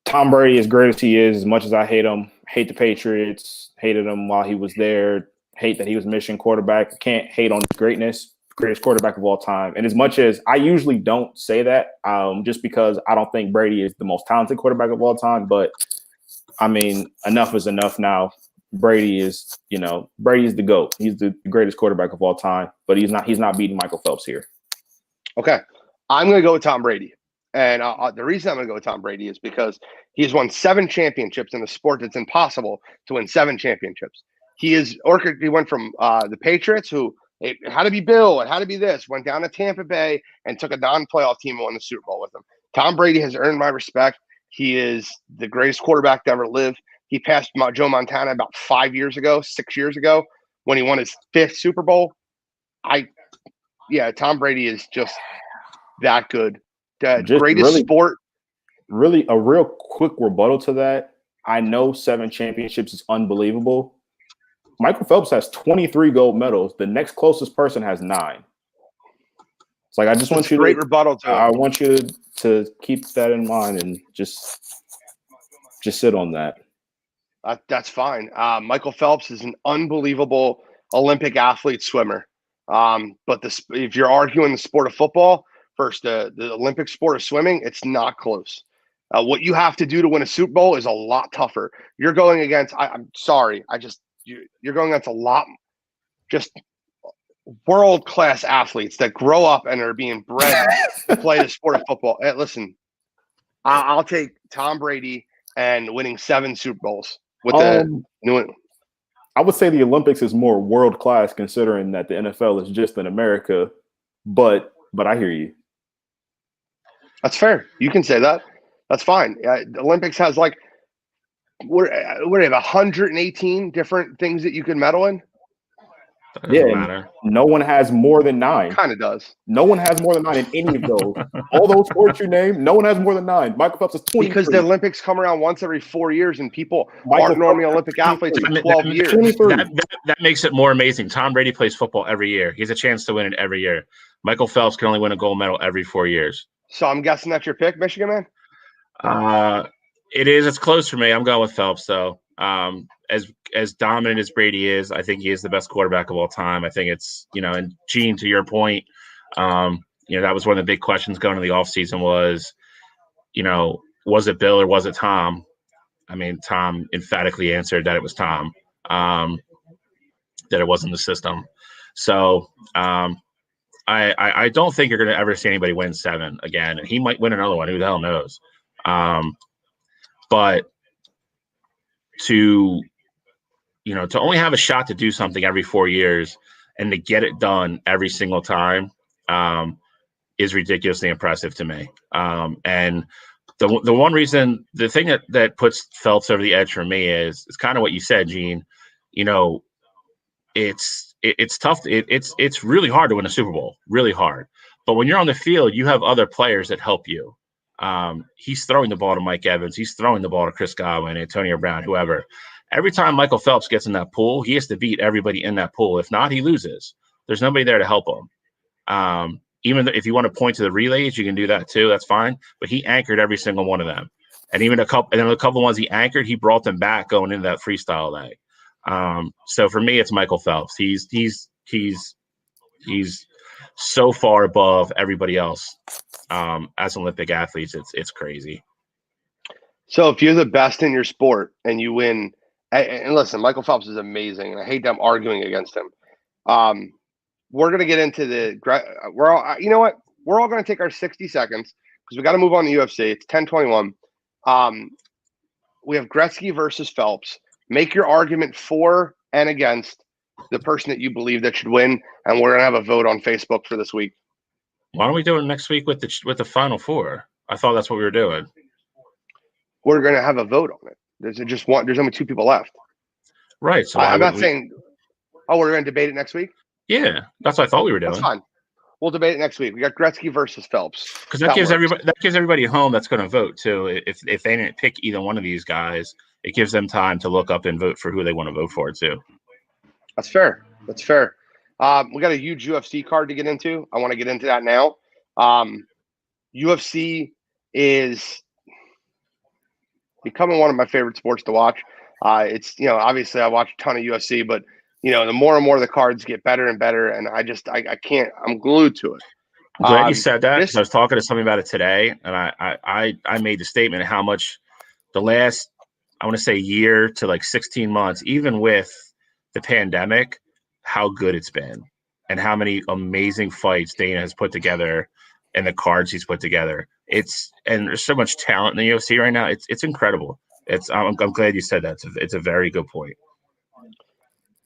Tom Brady, as great as he is, as much as I hate him, hate the Patriots, hated him while he was there, hate that he was mission quarterback. Can't hate on his greatness. Greatest quarterback of all time. And as much as I usually don't say that, just because I don't think Brady is the most talented quarterback of all time, but I mean, enough is enough now. Brady is the GOAT. He's the greatest quarterback of all time, but he's not beating Michael Phelps here. Okay. I'm going to go with Tom Brady. And the reason I'm going to go with Tom Brady is because he has won 7 championships in a sport that's impossible to win 7 championships. He went from the Patriots, who it had to be Bill, it had to be this, went down to Tampa Bay and took a non-playoff team and won the Super Bowl with them. Tom Brady has earned my respect. He is the greatest quarterback to ever live. He passed Joe Montana about 6 years ago, when he won his 5th Super Bowl. Tom Brady is just that good. The greatest sport. Really, a real quick rebuttal to that. I know 7 championships is unbelievable. Michael Phelps has 23 gold medals. The next closest person has 9. It's like I just want you great rebuttal to I want you to keep that in mind and just sit on that. That's fine. Michael Phelps is an unbelievable Olympic athlete swimmer. But if you're arguing the sport of football versus the Olympic sport of swimming, it's not close. What you have to do to win a Super Bowl is a lot tougher. You're going against. I'm sorry. You're going against a lot just world-class athletes that grow up and are being bred to play the sport of football. Hey, listen, I'll take Tom Brady and winning 7 Super Bowls with the New England. I would say the Olympics is more world-class considering that the NFL is just in America, but I hear you. That's fair. You can say that. That's fine. The Olympics has what do they have, 118 different things that you can medal in? Doesn't matter. No one has more than 9. Kind of does. No one has more than 9 in any of those. All those sports you name, no one has more than 9. Michael Phelps is 23. Because the Olympics come around once every 4 years, and people aren't normally Olympic athletes for 12 years. That makes it more amazing. Tom Brady plays football every year. He has a chance to win it every year. Michael Phelps can only win a gold medal every 4 years. So I'm guessing that's your pick, Michigan man? It is. It's close for me. I'm going with Phelps, though. As dominant as Brady is, I think he is the best quarterback of all time. I think it's, and Gene, to your point, that was one of the big questions going into the offseason was, was it Bill or was it Tom? I mean, Tom emphatically answered that it was Tom, that it wasn't the system. So I don't think you're going to ever see anybody win 7 again, and he might win another one. Who the hell knows? But to only have a shot to do something every 4 years and to get it done every single time is ridiculously impressive to me. And the one reason, the thing that puts Phelps over the edge for me is kind of what you said, Gene. It's tough. It's really hard to win a Super Bowl, really hard. But when you're on the field, you have other players that help you. He's throwing the ball to Mike Evans. He's throwing the ball to Chris Godwin, Antonio Brown, whoever. Every time Michael Phelps gets in that pool, he has to beat everybody in that pool. If not, he loses. There's nobody there to help him. Even if you want to point to the relays, you can do that too. That's fine. But he anchored every single one of them. And even a couple of ones he anchored, he brought them back going into that freestyle leg. So for me, it's Michael Phelps. He's so far above everybody else as Olympic athletes. It's crazy. So if you're the best in your sport and you win, and listen, Michael Phelps is amazing, and I hate them arguing against him. We're gonna get into you know what? We're all gonna take our 60 seconds because we got to move on to UFC. It's 10:21. We have Gretzky versus Phelps. Make your argument for and against the person that you believe that should win, and we're gonna have a vote on Facebook for this week. Why don't we do it next week with the Final Four? I thought that's what we were doing. We're gonna have a vote on it. There's only 2 people left. Right. So I'm not saying. Oh, we're gonna debate it next week. Yeah, that's what I thought we were doing. That's fine. We'll debate it next week. We got Gretzky versus Phelps. Because that gives everybody home that's going to vote too. If they didn't pick either one of these guys, it gives them time to look up and vote for who they want to vote for too. That's fair. That's fair. We got a huge UFC card to get into. I want to get into that now. UFC is becoming one of my favorite sports to watch. It's, obviously I watch a ton of UFC, but the more and more the cards get better and better, and I can't. I'm glued to it. I'm glad you said that, because I was talking to somebody about it today, and I made the statement of how much the last, I want to say, year to like 16 months, even with the pandemic, how good it's been and how many amazing fights Dana has put together and the cards he's put together. And there's so much talent in the UFC right now. It's incredible. I'm glad you said that. It's a very good point.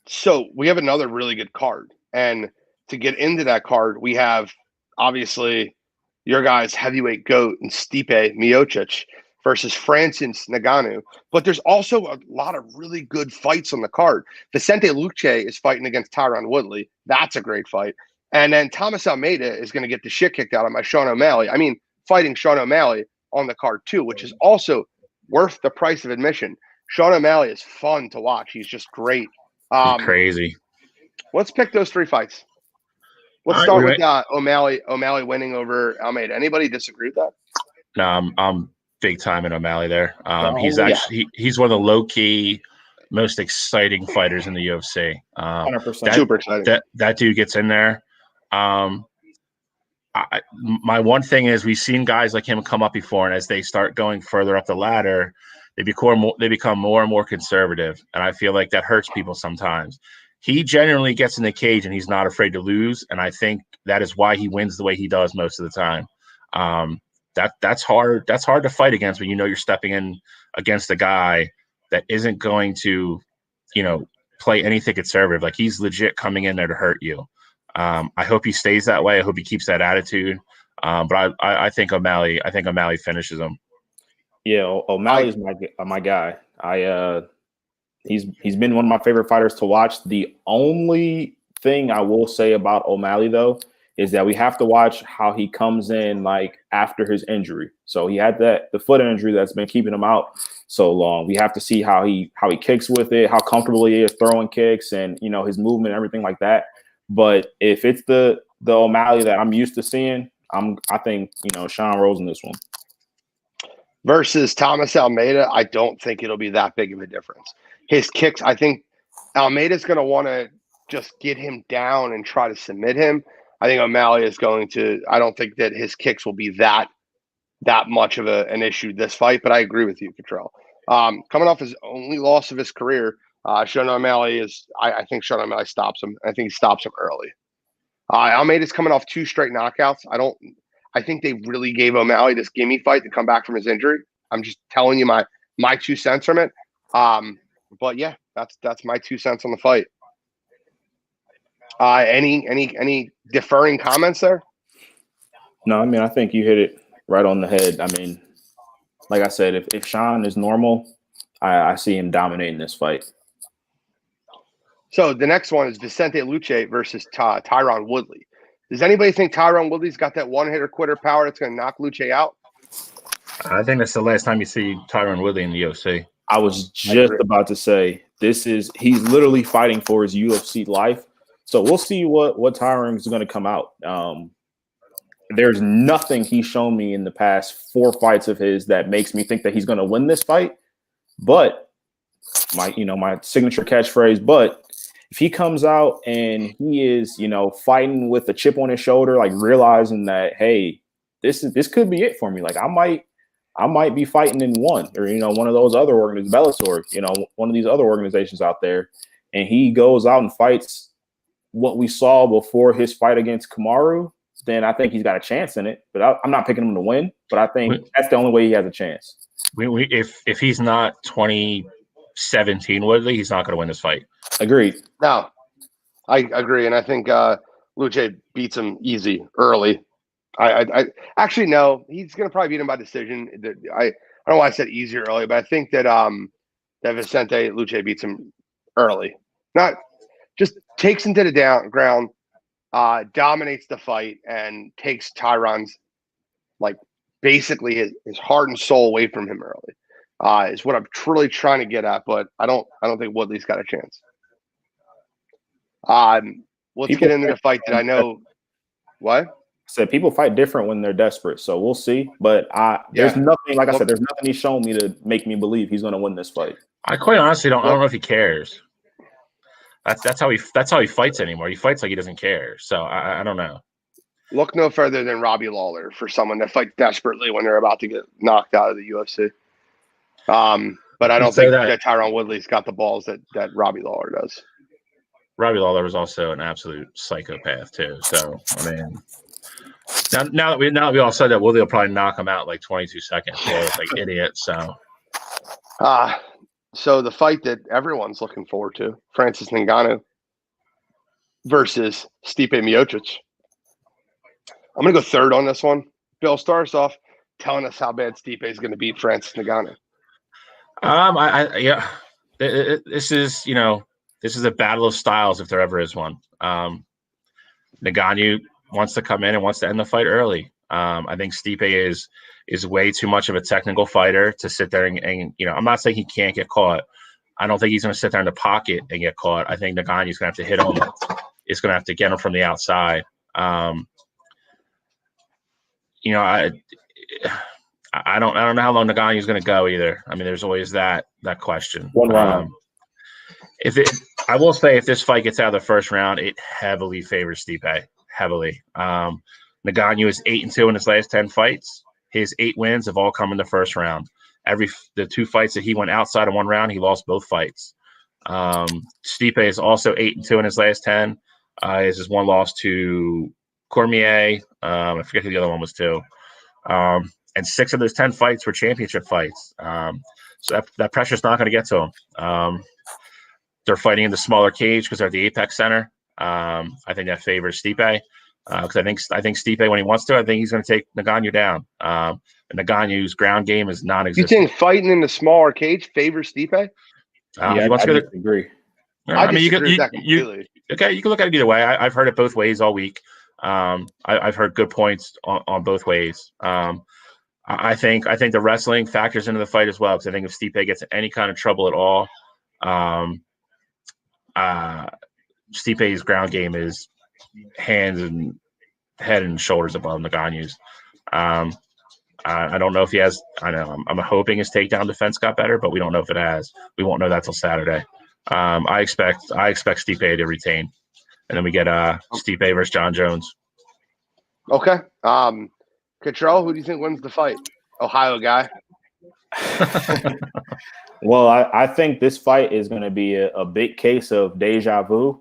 So we have another really good card, and to get into that card, we have obviously your guys heavyweight GOAT and Stipe Miocic versus Francis Nagano. But there's also a lot of really good fights on the card. Vicente Lucci is fighting against Tyrod Woodley. That's a great fight. And then Thomas Almeida is going to get the shit kicked out of by Sean O'Malley. I mean, fighting Sean O'Malley on the card too, which is also worth the price of admission. Sean O'Malley is fun to watch. He's just great. Crazy. Let's pick those three fights. Let's start with O'Malley winning over Almeida. Anybody disagree with that? No, I'm big time in O'Malley there. He's one of the low key, most exciting fighters in the UFC. 100%. Super exciting. That dude gets in there. My one thing is, we've seen guys like him come up before, and as they start going further up the ladder, they become more and more conservative, and I feel like that hurts people sometimes. He genuinely gets in the cage, and he's not afraid to lose, and I think that is why he wins the way he does most of the time. That's hard. That's hard to fight against when you're stepping in against a guy that isn't going to, play anything conservative. Like, he's legit coming in there to hurt you. I hope he stays that way. I hope he keeps that attitude. But I think O'Malley finishes him. Yeah, O'Malley is my guy. He's been one of my favorite fighters to watch. The only thing I will say about O'Malley, though, is that we have to watch how he comes in like after his injury. So he had the foot injury that's been keeping him out so long. We have to see how he kicks with it, how comfortable he is throwing kicks, and his movement and everything like that. But if it's the O'Malley that I'm used to seeing, I think Sean rolls in this one. Versus Thomas Almeida, I don't think it'll be that big of a difference. His kicks, I think Almeida's going to want to just get him down and try to submit him. I think O'Malley is going to – I don't think that his kicks will be that much of an issue this fight, but I agree with you, Cottrell. Coming off his only loss of his career, Sean O'Malley is – I think Sean O'Malley stops him. I think he stops him early. Almeida's coming off 2 straight knockouts. I think they really gave O'Malley this gimme fight to come back from his injury. I'm just telling you my 2 cents from it. But yeah, that's my 2 cents on the fight. Any deferring comments there? No, I mean, I think you hit it right on the head. I mean, like I said, if Sean is normal, I see him dominating this fight. So the next one is Vicente Lucci versus Tyrod Woodley. Does anybody think Tyrod Woodley's got that one-hitter quitter power that's going to knock Lucci out? I think that's the last time you see Tyrod Woodley in the UFC. I was just about to say, he's literally fighting for his UFC life. So we'll see what Tyrod is going to come out. There's nothing he's shown me in the past 4 fights of his that makes me think that he's going to win this fight. But my signature catchphrase, but if he comes out and he is, fighting with a chip on his shoulder, like realizing that, hey, this could be it for me. Like I might be fighting in one, or one of those other organizations, Bellator, one of these other organizations out there, and he goes out and fights what we saw before his fight against Kamaru, then I think he's got a chance in it. But I'm not picking him to win, but I think that's the only way he has a chance. If he's not 2017 Woodley, he's not going to win this fight. Agreed. No, I agree, and I think Lucci beats him easy early. I actually no, he's going to probably beat him by decision. I don't know why I said easier early, but I think that Vicente Lucci beats him early. Not just takes him to the ground, dominates the fight and takes Tyron's basically his heart and soul away from him early. Is what I'm truly trying to get at, but I don't think Woodley's got a chance. Let's get into the fight that I know. What? Said people fight different when they're desperate, so we'll see. But there's nothing, like I said, there's nothing he's shown me to make me believe he's going to win this fight. I quite honestly don't know if he cares. That's how he fights anymore. He fights like he doesn't care. So I don't know. Look no further than Robbie Lawler for someone that fights desperately when they're about to get knocked out of the UFC. But I don't think that Tyron Woodley's got the balls that Robbie Lawler does. Robbie Lawler was also an absolute psychopath too. So I mean, now that we all said that, Woodley will probably knock him out like 22 seconds, like idiot. So the fight that everyone's looking forward to, Francis Ngannou versus Stipe Miocic. I'm gonna go third on this one. Bill, start us off telling us how bad Stipe is going to beat Francis Ngannou. This is a battle of styles if there ever is one. Ngannou wants to come in and wants to end the fight early. I think Stipe is way too much of a technical fighter to sit there and I'm not saying he can't get caught. I don't think he's going to sit there in the pocket and get caught. I think Ngannou's going to have to hit him. It's going to have to get him from the outside. I don't know how long Nagano's going to go either. I mean, there's always that question. One round. I will say, if this fight gets out of the first round, it heavily favors Stipe. Heavily. Ngannou is 8-2 in his last 10 fights. His 8 wins have all come in the first round. The 2 fights that he went outside of one round, he lost both fights. Stipe is also 8-2 in his last 10. His is 1 loss to Cormier. I forget who the other one was too. And 6 of those 10 fights were championship fights. So that pressure's not going to get to him. They're fighting in the smaller cage because they're at the Apex Center. I think that favors Stipe because I think Stipe, when he wants to, I think he's going to take Ngannou down. And Ngannou's ground game is non-existent. You think fighting in the smaller cage favors Stipe? I agree. I mean, you can look at it either way. I've heard it both ways all week. I've heard good points on both ways. I think the wrestling factors into the fight as well, because I think if Stipe gets in any kind of trouble at all, Stipe's ground game is head and shoulders above Ngannou's. I don't know if he has. I know I'm hoping his takedown defense got better, but we don't know if it has. We won't know that till Saturday. I expect Stipe to retain, and then we get Stipe versus John Jones. Okay. Control, who do you think wins the fight? Ohio guy. Well, I think this fight is going to be a big case of deja vu.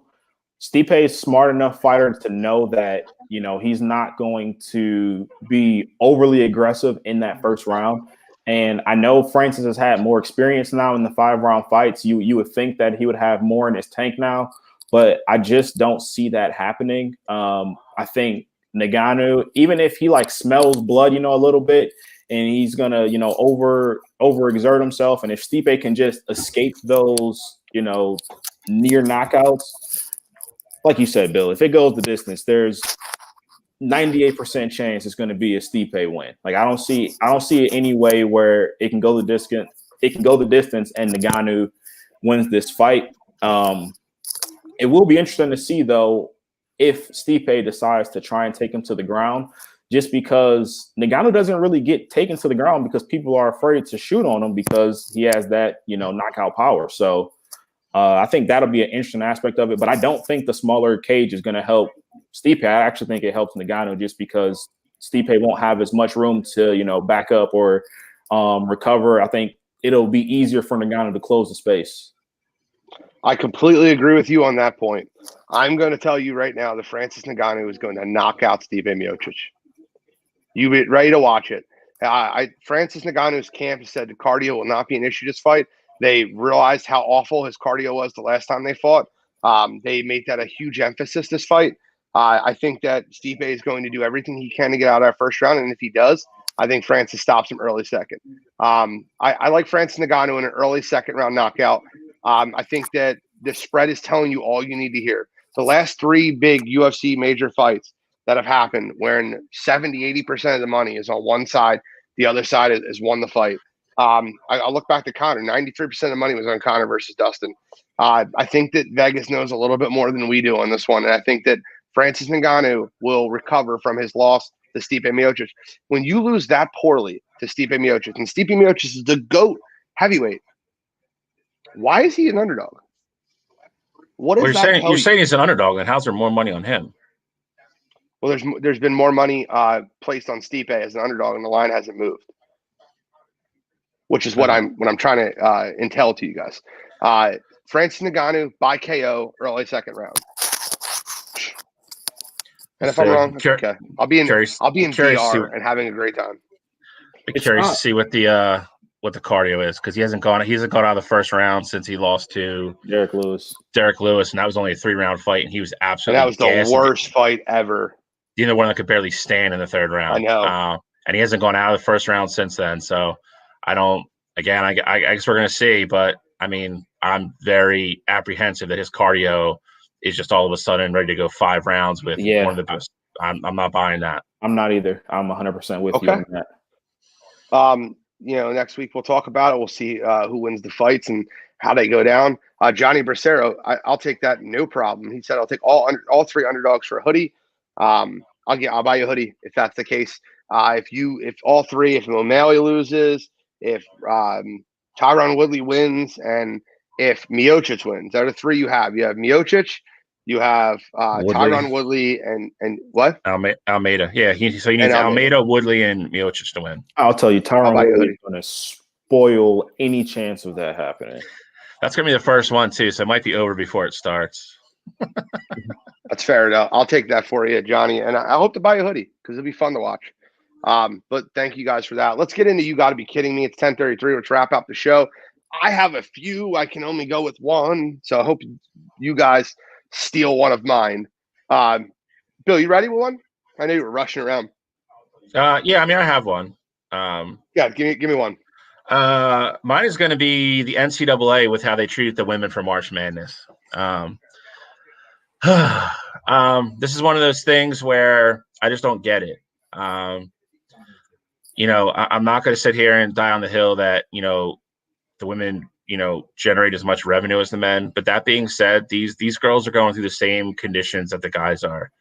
Stipe is smart enough fighter to know that, he's not going to be overly aggressive in that first round. And I know Francis has had more experience now in the 5-round fights. You would think that he would have more in his tank now, but I just don't see that happening. I think Ngannou, even if he smells blood, a little bit, and he's gonna, overexert himself, and if Stipe can just escape those, near knockouts, like you said, Bill, if it goes the distance, there's 98% chance it's going to be a Stipe win. I don't see it any way where it can go the distance. It can go the distance, and Ngannou wins this fight. It will be interesting to see though if Stipe decides to try and take him to the ground, just because Ngannou doesn't really get taken to the ground because people are afraid to shoot on him because he has that, knockout power. So I think that'll be an interesting aspect of it, but I don't think the smaller cage is going to help Stipe. I actually think it helps Ngannou just because Stipe won't have as much room to, back up or recover. I think it'll be easier for Ngannou to close the space. I completely agree with you on that point. I'm going to tell you right now that Francis Ngannou is going to knock out Stipe Miocic. You be ready to watch it. Francis Ngannou's camp has said the cardio will not be an issue this fight. They realized how awful his cardio was the last time they fought. They made that a huge emphasis this fight. I think that Stipe is going to do everything he can to get out of that first round, and if he does, I think Francis stops him early second. I like Francis Ngannou in an early second round knockout. I think that the spread is telling you all you need to hear. The last 3 big UFC major fights that have happened, wherein 70-80% of the money is on one side, the other side is won the fight. I look back to Conor. 93% of the money was on Conor versus Dustin. I think that Vegas knows a little bit more than we do on this one, and I think that Francis Ngannou will recover from his loss to Stipe Miocic. When you lose that poorly to Stipe Miocic, and Stipe Miocic is the GOAT heavyweight, why is he an underdog? What does that tell you? You're saying he's an underdog, and how's there more money on him? Well, there's been more money placed on Stipe as an underdog, and the line hasn't moved, which is what I'm trying to intel to you guys. Francis Ngannou by KO early second round. And if I'm wrong, that's okay. I'll be in VR and having a great time. I'm curious to see what the cardio is, because he hasn't gone out of the first round since he lost to Derek Lewis, and that was only a 3-round fight, and he was absolutely. And that was the worst fight ever. The other one that could barely stand in the third round. I know. And he hasn't gone out of the first round since then. So I guess we're going to see. But, I mean, I'm very apprehensive that his cardio is just all of a sudden ready to go 5 rounds with one of the best. I'm not buying that. I'm not either. I'm 100% with you on that. Next week we'll talk about it. We'll see who wins the fights and how they go down. Johnny Bracero, I'll take that, no problem. He said I'll take all 3 underdogs for a hoodie. I'll buy you a hoodie if that's the case. If all 3, if O'Malley loses, if Tyron Woodley wins, and if Miocic wins, that are the 3 you have. You have Miocic, you have Tyron Woodley, and what? Almeida. Yeah, he needs Almeida, Woodley, and Miocic to win. I'll tell you, Tyron Woodley is going to spoil any chance of that happening. That's going to be the first one, too, so it might be over before it starts. That's fair enough. I'll take that for you, Johnny. And I hope to buy you a hoodie because it'll be fun to watch. But thank you guys for that. Let's get into You Gotta Be Kidding Me. It's 10:33. Let's wrap up the show. I have a few. I can only go with one. So I hope you guys steal one of mine. Bill, you ready with one? I know you were rushing around. Yeah, I mean, I have one. Yeah, give me one. Mine is going to be the NCAA with how they treated the women for March Madness. This is one of those things where I just don't get it. I'm not going to sit here and die on the hill that, the women, generate as much revenue as the men. But that being said, these girls are going through the same conditions that the guys are.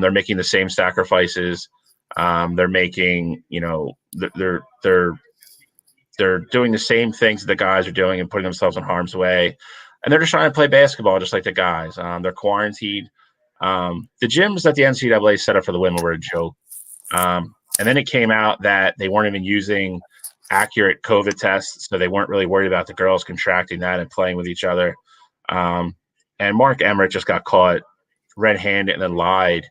They're making the same sacrifices. They're making, they're doing the same things that the guys are doing and putting themselves in harm's way. And they're just trying to play basketball just like the guys. They're quarantined. The gyms that the NCAA set up for the women were a joke. And then it came out that they weren't even using accurate COVID tests, so they weren't really worried about the girls contracting that and playing with each other. And Mark Emmert just got caught red-handed and then lied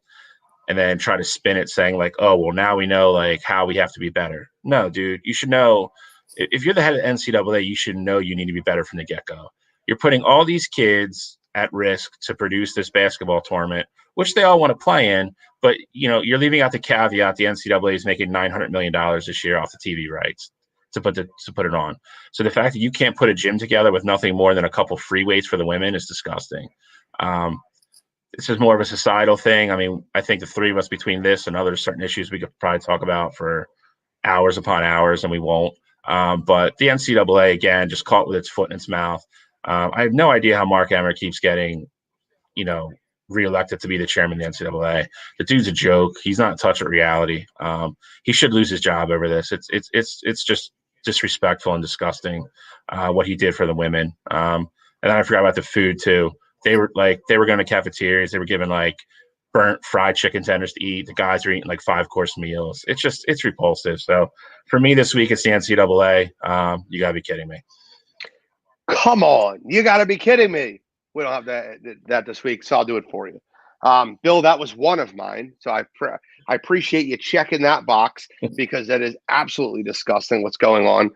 and then tried to spin it saying, like, oh, well, now we know, like, how we have to be better. No, dude, you should know. If you're the head of the NCAA, you should know you need to be better from the get-go. You're putting all these kids at risk to produce this basketball tournament, which they all want to play in, but you're leaving out the caveat the NCAA is making $900 million this year off the TV rights to put it on. So the fact that you can't put a gym together with nothing more than a couple free weights for the women is disgusting. This is more of a societal thing. I mean, I think the 3 of us between this and other certain issues we could probably talk about for hours upon hours, and we won't. But the NCAA, again, just caught with its foot in its mouth. I have no idea how Mark Emmert keeps getting, reelected to be the chairman of the NCAA. The dude's a joke. He's not in touch with reality. He should lose his job over this. It's just disrespectful and disgusting what he did for the women. And then I forgot about the food too. They were going to cafeterias. They were given like burnt fried chicken tenders to eat. The guys are eating like 5-course meals. It's repulsive. So for me this week, it's the NCAA. You gotta be kidding me. Come on, you got to be kidding me. We don't have that this week, so I'll do it for you. Bill, that was one of mine, so I appreciate you checking that box because that is absolutely disgusting what's going on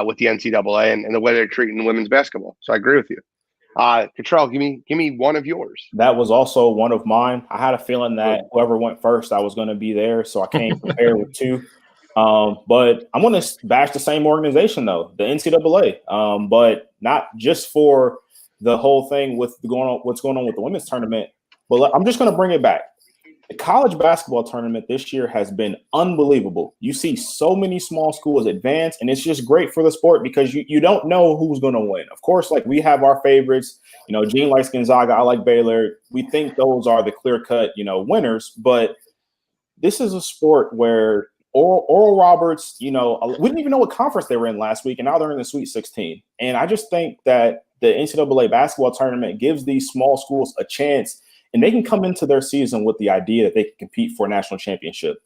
with the NCAA and the way they're treating women's basketball. So I agree with you. Cottrell, give me one of yours. That was also one of mine. I had a feeling that whoever went first, I was going to be there, so I came prepared with 2. But I'm going to bash the same organization, though, the NCAA, but not just for the whole thing with what's going on with the women's tournament. But I'm just going to bring it back. The college basketball tournament this year has been unbelievable. You see so many small schools advance, and it's just great for the sport because you don't know who's going to win. Of course, like we have our favorites. Gene likes Gonzaga. I like Baylor. We think those are the clear-cut, winners. But this is a sport where Oral Roberts, we didn't even know what conference they were in last week, and now they're in the Sweet 16. And I just think that the NCAA basketball tournament gives these small schools a chance, and they can come into their season with the idea that they can compete for a national championship.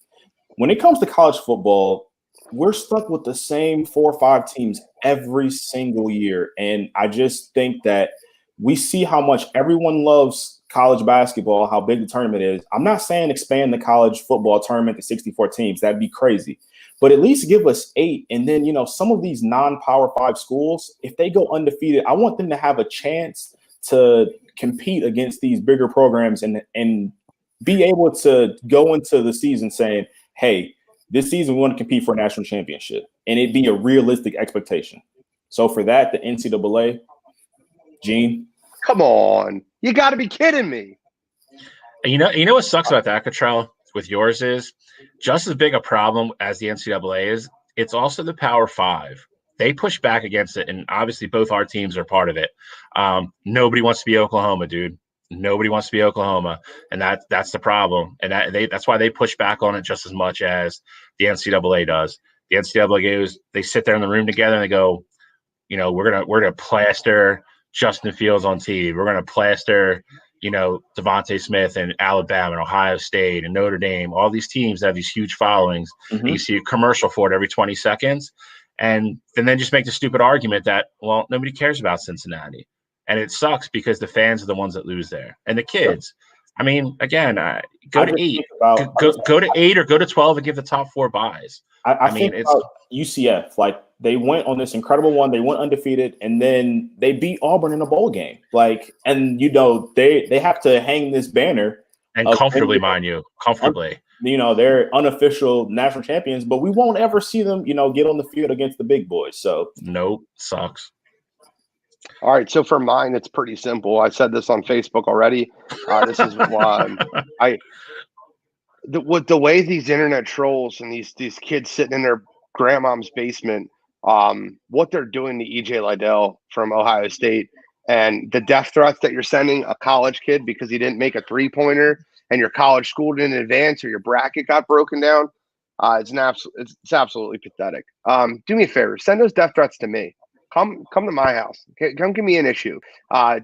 When it comes to college football, we're stuck with the same 4 or 5 teams every single year. And I just think that we see how much everyone loves college basketball, how big the tournament is. I'm not saying expand the college football tournament to 64 teams. That'd be crazy. But at least give us 8. And then, some of these non-Power 5 schools, if they go undefeated, I want them to have a chance to compete against these bigger programs and be able to go into the season saying, hey, this season we want to compete for a national championship, and it be a realistic expectation. So for that, the NCAA, Gene. Come on. You got to be kidding me. You know what sucks about that, Cottrell, with yours is just as big a problem as the NCAA is, it's also the Power 5. They push back against it, and obviously both our teams are part of it. Nobody wants to be Oklahoma, dude. Nobody wants to be Oklahoma, and that's the problem. And that's why they push back on it just as much as the NCAA does. The NCAA goes, they sit there in the room together and they go, we're gonna plaster Justin Fields on TV. We're gonna plaster, Devontae Smith and Alabama and Ohio State and Notre Dame. All these teams that have these huge followings. Mm-hmm. And you see a commercial for it every 20 seconds. And then just make the stupid argument that, well, nobody cares about Cincinnati. And it sucks because the fans are the ones that lose there. And the kids. I mean, again, go to 8. Go to 8 or go to 12 and give the top 4 buys. I mean, it's UCF. Like, they went on this incredible one. They went undefeated, and then they beat Auburn in a bowl game. And they have to hang this banner. And comfortably, mind you. Comfortably. They're unofficial national champions, but we won't ever see them, get on the field against the big boys. So nope, sucks. All right, so for mine, it's pretty simple. I said this on Facebook already. This is why with the way these internet trolls and these kids sitting in their grandmom's basement, what they're doing to EJ Liddell from Ohio State, and the death threats that you're sending a college kid because he didn't make a 3-pointer. And your college school didn't advance or your bracket got broken down, it's absolutely pathetic. Do me a favor, send those death threats to me. Come to my house. Come give me an issue.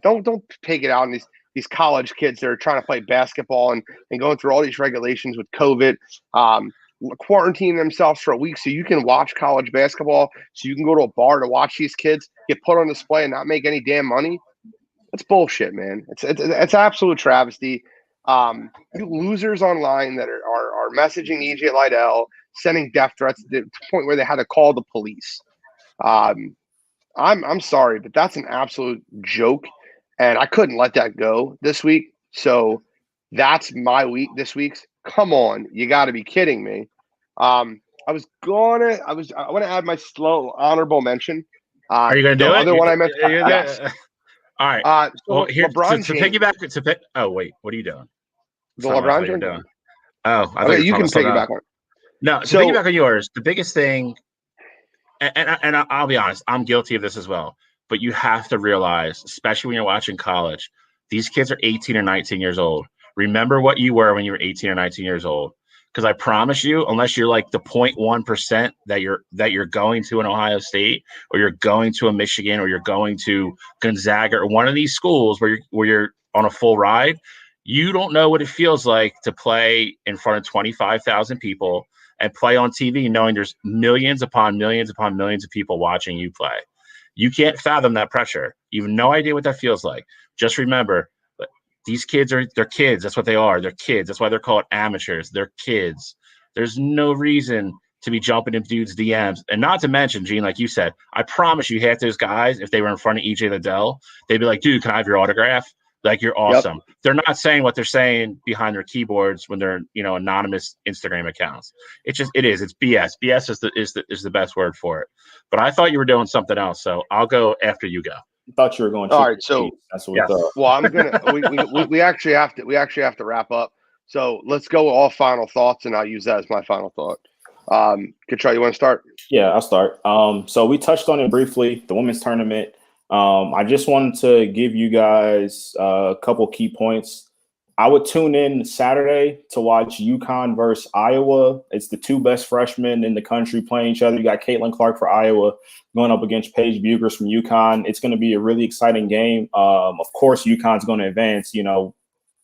Don't take it out on these college kids that are trying to play basketball and going through all these regulations with COVID, quarantining themselves for a week so you can watch college basketball, so you can go to a bar to watch these kids get put on display and not make any damn money. That's bullshit, man. It's absolute travesty. You losers online that are messaging EJ Liddell, sending death threats to the point where they had to call the police. I'm sorry, but that's an absolute joke, and I couldn't let that go this week. So that's my week. This week's. Come on, you got to be kidding me. I want to add my slow honorable mention. Are you going to do it? The other one I mentioned. Yes. All right. So here, LeBron to piggyback. Oh wait, what are you doing? The LeBron James. Doing. Oh, I okay, you can piggyback on it. No, to piggyback on yours, the biggest thing, and I'll be honest, I'm guilty of this as well. But you have to realize, especially when you're watching college, these kids are 18 or 19 years old. Remember what you were when you were 18 or 19 years old. Because I promise you, unless you're like the 0.1% that you're going to an Ohio State, or you're going to a Michigan, or you're going to Gonzaga, or one of these schools where you're on a full ride, you don't know what it feels like to play in front of 25,000 people and play on TV knowing there's millions upon millions upon millions of people watching you play. You can't fathom that pressure. You have no idea what that feels like. Just remember, these kids they're kids. That's what they are. They're kids. That's why they're called amateurs. They're kids. There's no reason to be jumping in dudes' DMs. And not to mention, Gene, like you said, I promise you half those guys, if they were in front of EJ Liddell, they'd be like, dude, can I have your autograph? Like, you're awesome. Yep. They're not saying what they're saying behind their keyboards when they're, anonymous Instagram accounts. It's BS. BS is the best word for it. But I thought you were doing something else, so I'll go after you go. thought you were going. All right, so that's what we thought. Well, I'm gonna. We actually have to. We actually have to wrap up. So let's go with all final thoughts, and I'll use that as my final thought. Kachar, you want to start? Yeah, I'll start. So we touched on it briefly, the women's tournament. I just wanted to give you guys a couple key points. I would tune in Saturday to watch UConn versus Iowa. It's the two best freshmen in the country playing each other. You got Caitlin Clark for Iowa going up against Paige Bugers from UConn. It's going to be a really exciting game. Of course, UConn's going to advance. You know,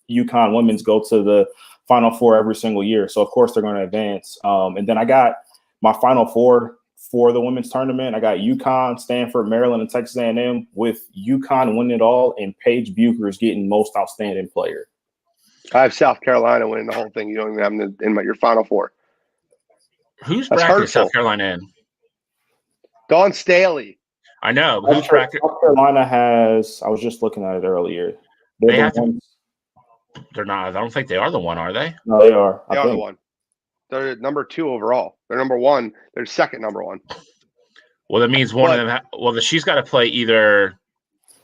UConn women's go to the Final Four every single year. So, of course, they're going to advance. And then I got my Final Four for the women's tournament. I got UConn, Stanford, Maryland, and Texas A&M, with UConn winning it all and Paige Bugers getting most outstanding player. I have South Carolina winning the whole thing. You don't even have them in your Final Four. Who's bracket South Carolina in? Dawn Staley. I know. Who's bracket? South Carolina has. I was just looking at it earlier. They're not. I don't think they are the one, are they? No, they are. They are the one. They're number 2 overall. They're number 1. They're second number 1. Well, that means one of them. She's got to play either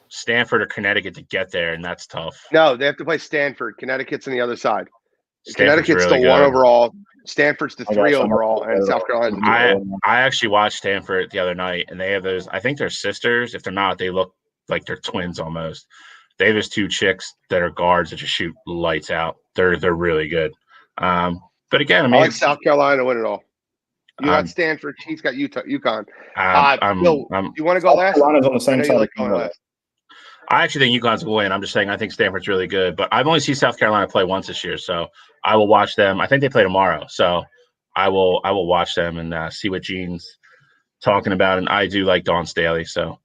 Stanford or Connecticut to get there, and that's tough. No, they have to play Stanford. Connecticut's on the other side. Stanford's Connecticut's really the good. 1 overall. Stanford's the 3 overall, and South Carolina's the 2. I actually watched Stanford the other night, and they have those. I think they're sisters. If they're not, they look like they're twins almost. They have those 2 chicks that are guards that just shoot lights out. They're really good. But again, I mean, I like South Carolina to win it all. You got Stanford. She's got UConn. Bill, you want to go last? Carolina's on the same side. I actually think UConn's will win. I'm just saying I think Stanford's really good. But I've only seen South Carolina play once this year, so I will watch them. I think they play tomorrow, so I will watch them and see what Gene's talking about. And I do like Dawn Staley, so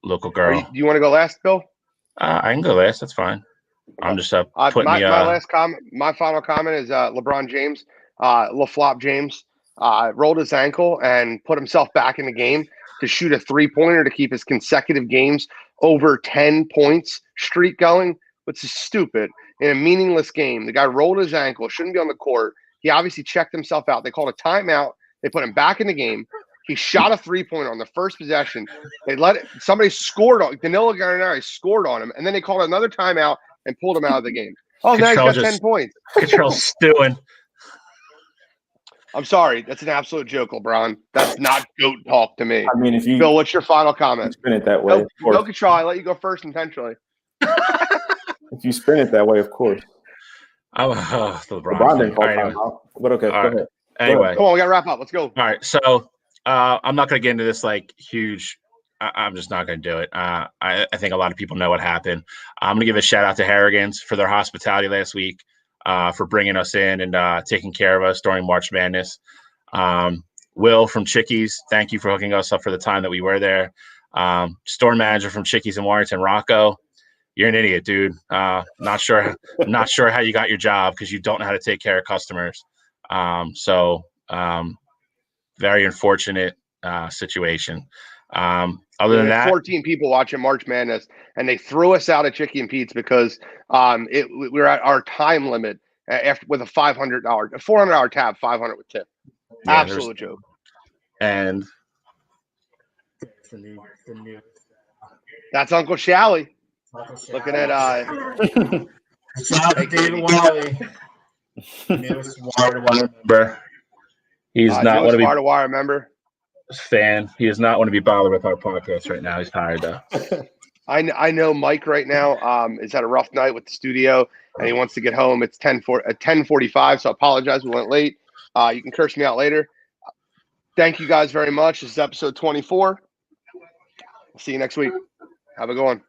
local girl. Do you want to go last, Bill? I can go last. That's fine. I'm just putting my last comment. My final comment is LeBron James, LaFlop James, rolled his ankle and put himself back in the game to shoot a 3-pointer to keep his consecutive games over 10 points streak going, which is stupid in a meaningless game. The guy rolled his ankle, shouldn't be on the court. He obviously checked himself out. They called a timeout. They put him back in the game. He shot a 3-pointer on the first possession. They let it. Somebody scored on Danilo Gallinari scored on him, and then they called another timeout and pulled him out of the game. Oh, now he's got 10 points. Control's stewing. I'm sorry. That's an absolute joke, LeBron. That's not GOAT talk to me. I mean, if you Bill, what's your final comment? Spin it that way. Go control. I let you go first intentionally. If you spin it that way, of course. LeBron didn't call timeout, but okay. Go ahead. Anyway, come on, we gotta wrap up. Let's go. All right, so I'm not going to get into this like huge. I'm just not going to do it. I think a lot of people know what happened. I'm going to give a shout out to Harrigan's for their hospitality last week, for bringing us in and taking care of us during March Madness. Will from Chickies, thank you for hooking us up for the time that we were there. Store manager from Chickies in Warrington, Rocco, you're an idiot, dude. Not sure how you got your job because you don't know how to take care of customers. Very unfortunate situation. Other than that, 14 people watching March Madness, and they threw us out at Chicky and Pete's because we were at our time limit after with a $400 tab, 500 with tip. Yeah, absolute joke. And that's Uncle Shally. Looking at shout out to David Wiley. Newest Wire2Wire member. He's not one of the Wire2Wire member. Fan. He does not want to be bothered with our podcast right now. He's tired though. I know Mike right now is had a rough night with the studio and he wants to get home. It's 10:45, so I apologize. We went late. You can curse me out later. Thank you guys very much. This is episode 24. See you next week. Have a good one.